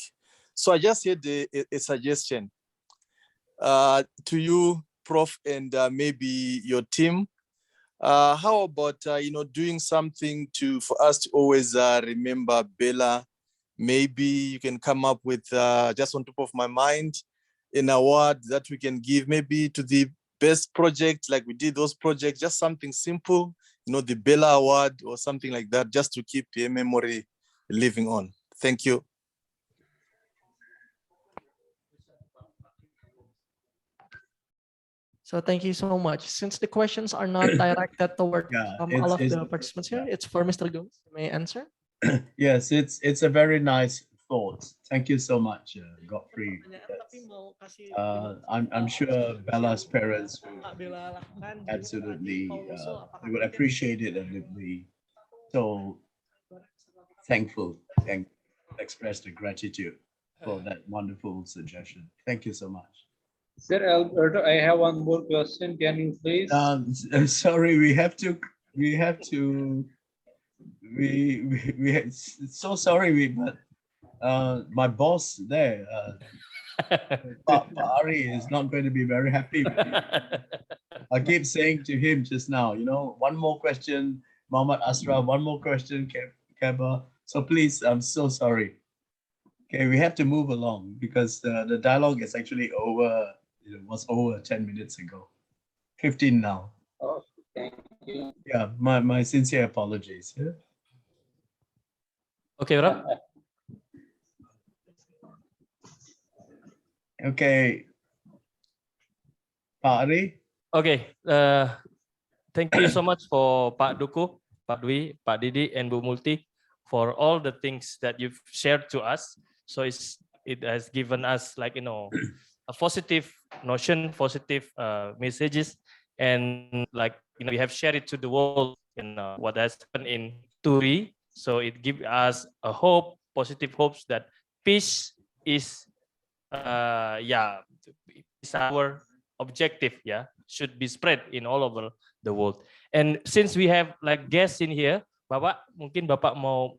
So I just had a suggestion to you, Prof, and maybe your team. How about doing something for us to always remember Bella? Maybe you can come up with, just on top of my mind, an award that we can give maybe to the best project, like we did those projects, just something simple, the Bella Award or something like that, just to keep a memory living on. Thank you. So thank you so much. Since the questions are not directed toward all of the participants here, it's for Mr. Gomez. May I answer? Yes, it's a very nice thought. Thank you so much, Godfrey. I'm sure Bella's parents will absolutely they would appreciate it and would be so thankful and express the gratitude for that wonderful suggestion. Thank you so much. Sir Alberto, I have one more question. Can you please? Sorry, we so sorry, but my boss there, Ari, is not going to be very happy with you. I keep saying to him just now, one more question, Muhammad Asra, one more question, Keba. So please, I'm so sorry. Okay, we have to move along because the dialogue is actually over. It was over 10 minutes ago, 15 now. Oh, thank you. Yeah, my sincere apologies. Yeah? Okay, Rob. Okay, Pak Ari. Okay, thank you so much for Pak Duku, Pak Dwi, Pak Didi, and Bu Multi for all the things that you've shared to us. So it has given us a positive notion, positive messages, and we have shared it to the world. What has happened in Turi. So it gives us a hope, positive hopes that peace is is our objective, should be spread in all over the world. And since we have guests in here, mungkin Bapak mau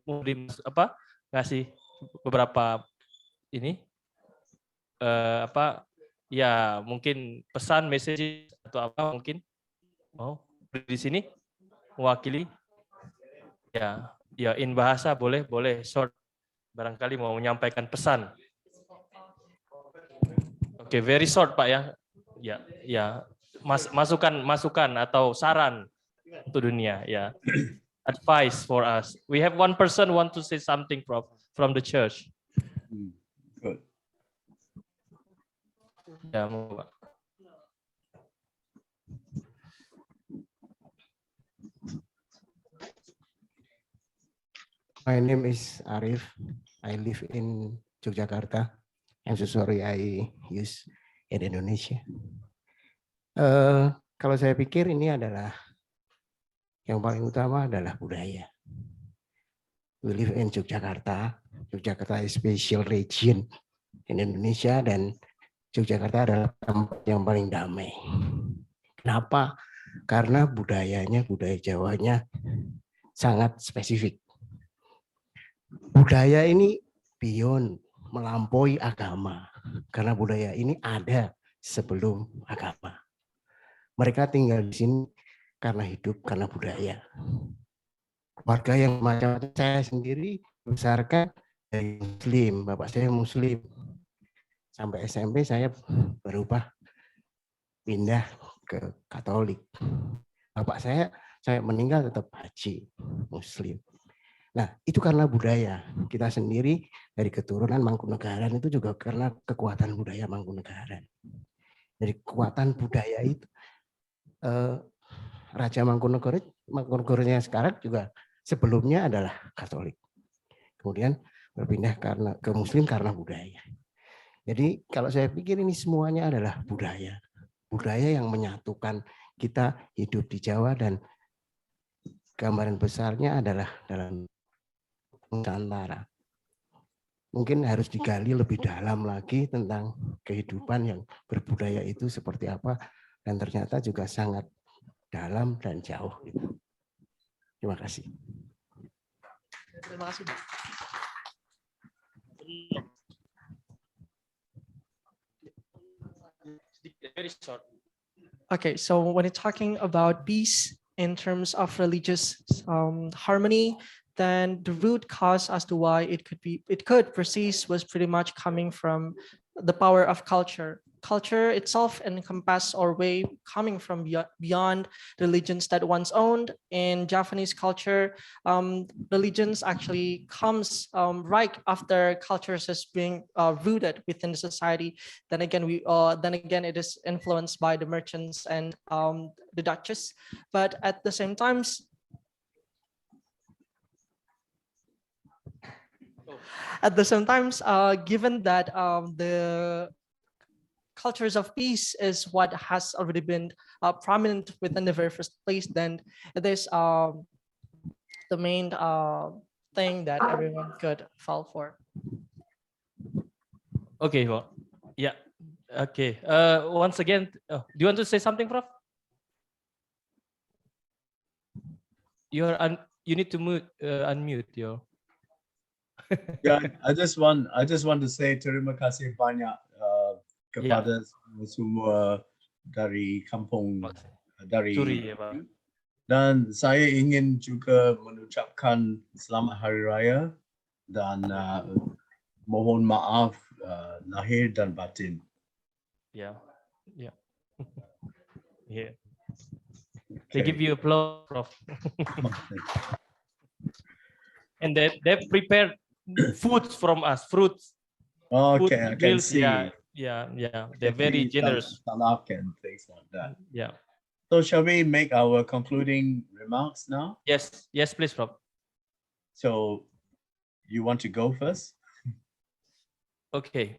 ngasih beberapa mungkin pesan, message atau apa mungkin mau di sini mewakili in bahasa boleh short, barangkali mau menyampaikan pesan. Oke, very short Pak ya. Masukan atau saran untuk dunia advice for us. We have one person want to say something from the church. Good. Ya, Pak. My name is Arif. I live in Yogyakarta. I'm so sorry I use in Indonesia. Kalau saya pikir ini adalah yang paling utama adalah budaya. We live in Yogyakarta. Yogyakarta is special region in Indonesia dan Yogyakarta adalah tempat yang paling damai. Kenapa? Karena budaya Jawanya sangat spesifik. Budaya ini beyond, melampaui agama. Karena budaya ini ada sebelum agama. Mereka tinggal di sini karena hidup, karena budaya. Keluarga yang macam saya sendiri dibesarkan dari Muslim. Bapak saya Muslim. Sampai SMP saya berubah pindah ke Katolik. Bapak saya meninggal tetap haji Muslim. Nah, itu karena budaya. Kita sendiri dari keturunan Mangkunegaran itu juga karena kekuatan budaya Mangkunegaran. Dari kekuatan budaya itu, Raja Mangkunegaranya sekarang juga sebelumnya adalah Katolik. Kemudian berpindah ke Muslim karena budaya. Jadi kalau saya pikir ini semuanya adalah budaya. Budaya yang menyatukan kita hidup di Jawa dan gambaran besarnya adalah dalam Nusantara. mungkin harus digali lebih dalam lagi tentang kehidupan yang berbudaya itu seperti apa, dan ternyata juga sangat dalam dan jauh. Terima kasih. Terima kasih. Very short. Okay, so when you're talking about peace in terms of religious harmony, then the root cause as to why it could persist was pretty much coming from the power of culture. Culture itself encompass or way coming from beyond religions that once owned. In Japanese culture, religions actually comes right after cultures is being rooted within the society. Then again, it is influenced by the merchants and the Dutches. But at the same times, given that the cultures of peace is what has already been prominent within the very first place, then it is the main thing that everyone could fall for. Okay, well, yeah. Okay. Once again, do you want to say something, Prof? You need to unmute your. Yeah, I just want to say terima kasih banyak kepada semua dari kampung dari Turi, ya, Pak. dan saya ingin juga mengucapkan selamat hari raya dan mohon maaf lahir dan batin. Yeah, yeah, yeah. They give you applause, Prof. And they prepared foods from us, fruits. Okay, food I can meals, see. Yeah. They're very generous. Salak and things like that. Yeah. So shall we make our concluding remarks now? Yes, please, Prof. So you want to go first? Okay.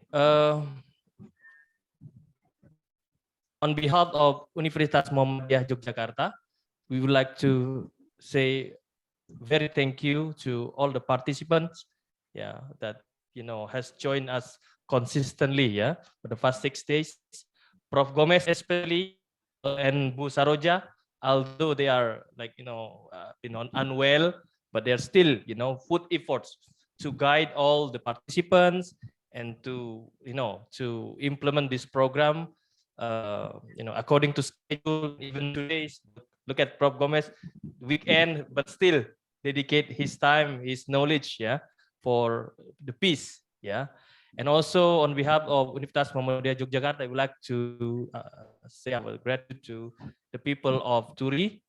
On behalf of Universitas Muhammadiyah Yogyakarta, we would like to say very thank you to all the participants, that has joined us consistently, for the past 6 days. Prof. Gomez especially and Bu Saroja, although they are unwell, but they're still put efforts to guide all the participants and to implement this program according to schedule. Even today, look at Prof. Gomez, weekend, but still dedicate his time, his knowledge, for the peace, And also on behalf of Universitas Muhammadiyah Yogyakarta, I would like to say our gratitude to the people of Turi,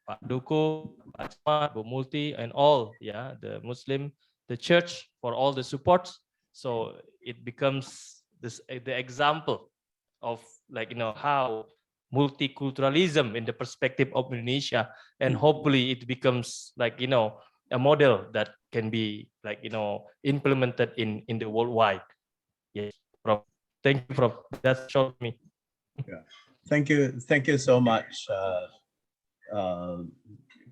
Pak Duko, Pak Asma, Bu Multi, and all, the Muslim, the church, for all the support. So it becomes the example of how multiculturalism in the perspective of Indonesia, and hopefully it becomes a model that can be implemented in the worldwide. Yes, Prof. Thank you, Prof. That's short me. Yeah. Thank you so much, Pak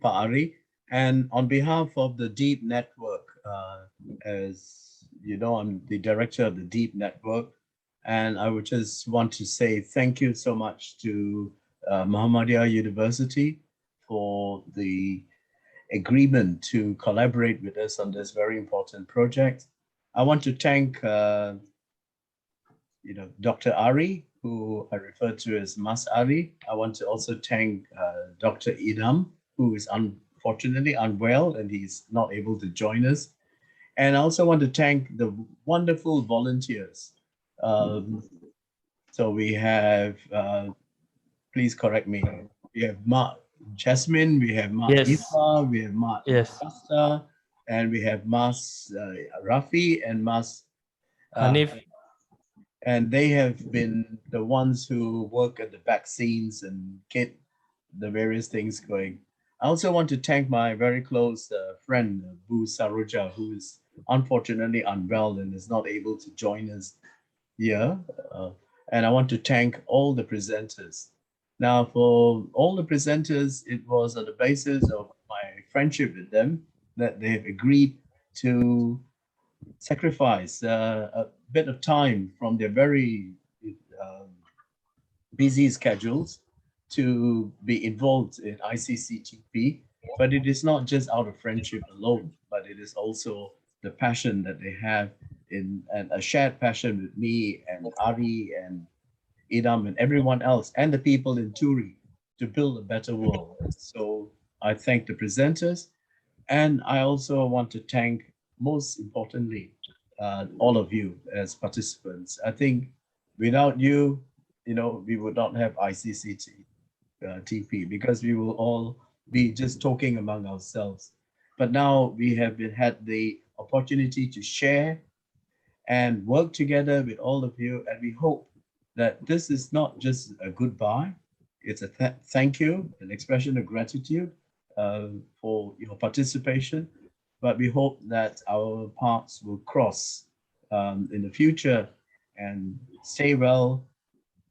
Ari. And on behalf of the Deep Network, as you know, I'm the director of the Deep Network, and I would just want to say thank you so much to Muhammadiyah University for the agreement to collaborate with us on this very important project. I want to thank Dr. Ari, who I refer to as Mas Ari. I want to also thank Dr. Idam, who is unfortunately unwell and he's not able to join us. And I also want to thank the wonderful volunteers. So we have, please correct me, we have Mark Jasmine, we have Mark Ifa, we have Mark Costa, and we have Mas Rafi and Mas Hanif. And they have been the ones who work at the vaccines and get the various things going. I also want to thank my very close friend, Bu Saroja, who is unfortunately unwell and is not able to join us here. And I want to thank all the presenters. Now, for all the presenters, it was on the basis of my friendship with them that they have agreed to sacrifice a bit of time from their very busy schedules to be involved in ICCTP. But it is not just out of friendship alone, but it is also the passion that they have and a shared passion with me and Ari and Idam and everyone else and the people in Turi to build a better world. So I thank the presenters, and I also want to thank, most importantly, all of you as participants. I think without you, we would not have ICCTP because we will all be just talking among ourselves. But now we have had the opportunity to share and work together with all of you, and we hope that this is not just a goodbye, it's a thank you, an expression of gratitude for your participation, but we hope that our paths will cross in the future, and stay well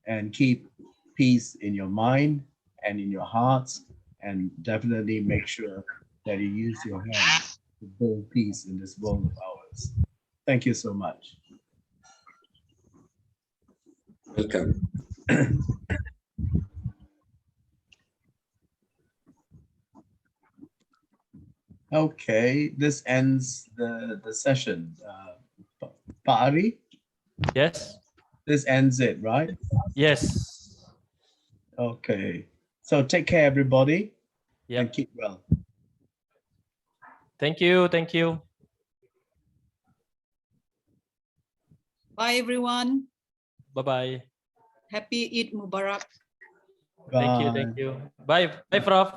and keep peace in your mind and in your hearts, and definitely make sure that you use your hands to build peace in this world of ours. Thank you so much. Welcome. Okay, this ends the session. Pak Ari? Yes. This ends it, right? Yes. Okay. So take care, everybody, and Yep. keep well. Thank you. Thank you. Bye, everyone. Bye-bye. Happy Eid Mubarak. Thank you. Thank you. Bye. Bye, Prof.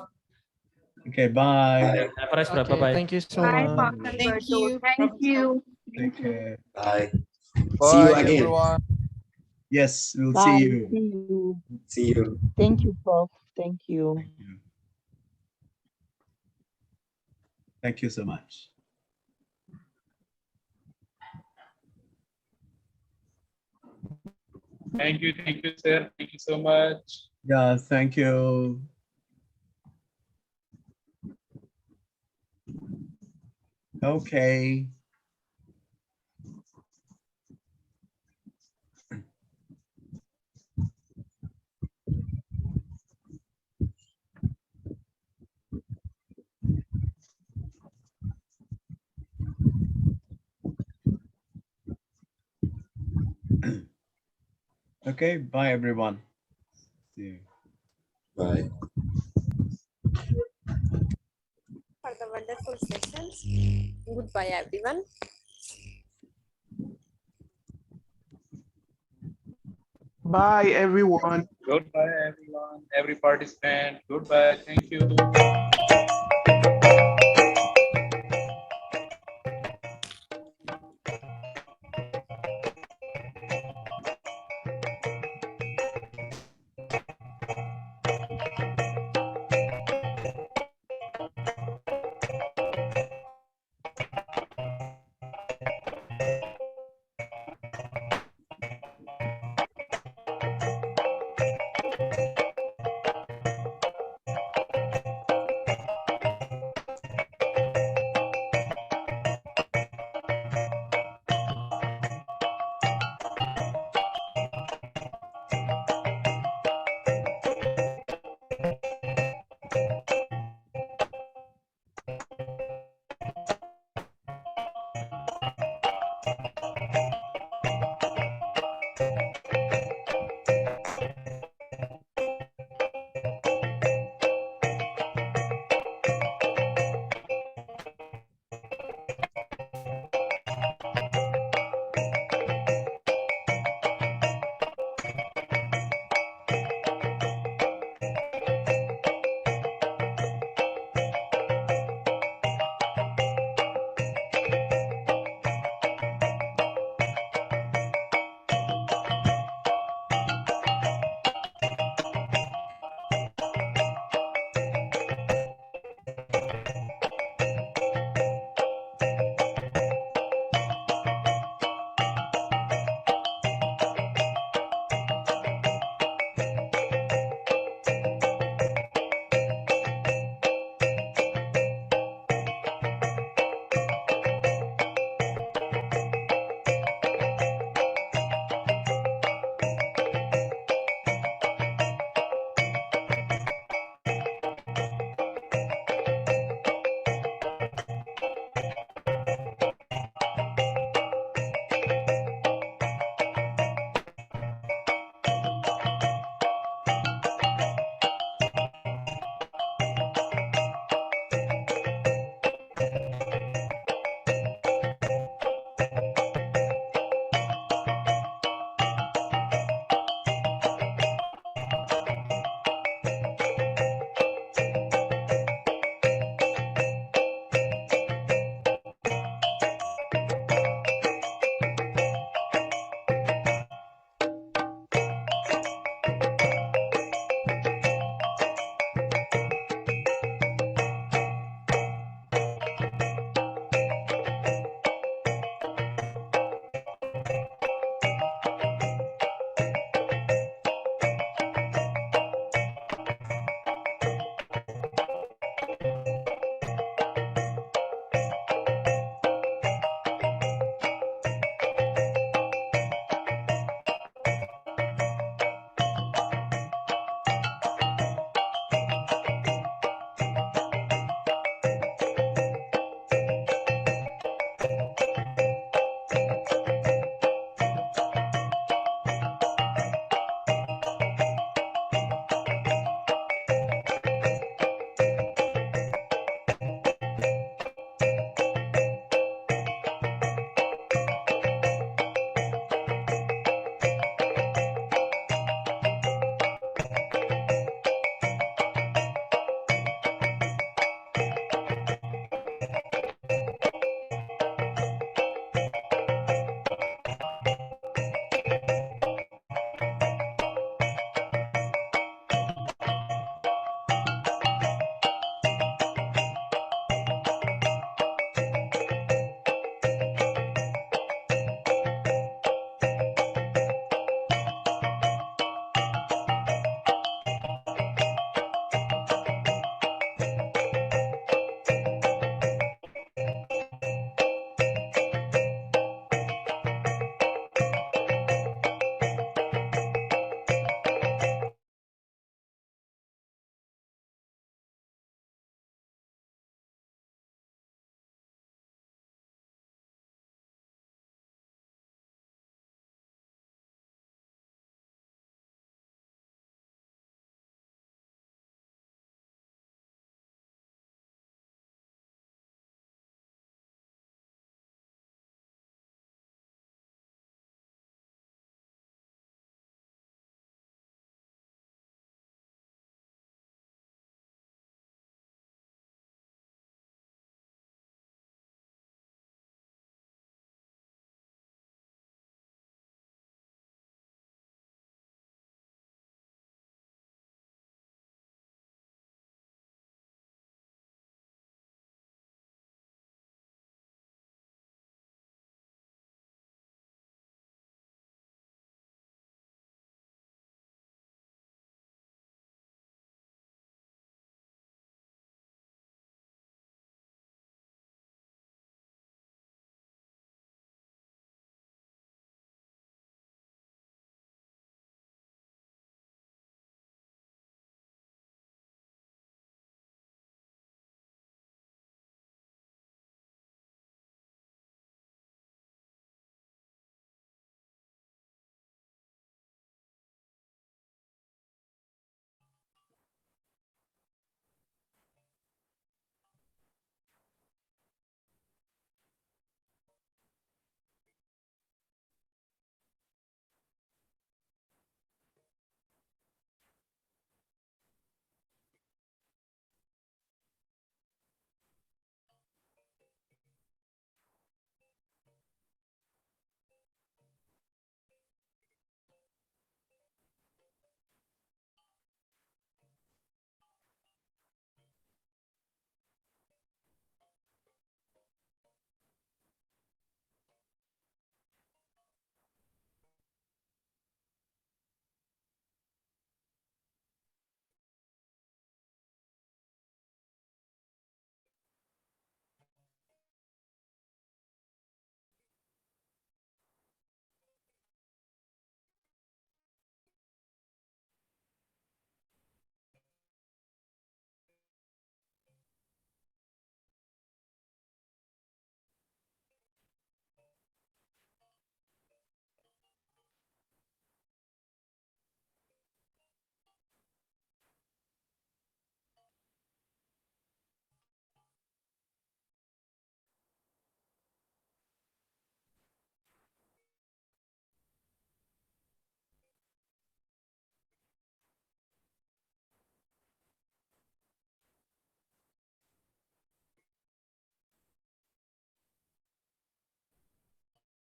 Okay, bye. Have a nice Okay, bye-bye. thank you so Bye, much. Thank you. Thank you. Take care. Bye. See Bye, you again. everyone. Yes, we'll Bye. see you. See you. See you. Thank you, Prof. Thank you. Thank you. Thank you so much. Thank you, sir. Thank you so much. Yeah, thank you. Okay. Okay, bye everyone. See you. Bye. For the wonderful sessions. Goodbye, everyone. Bye, everyone. Goodbye, everyone. Every participant. Goodbye. Thank you.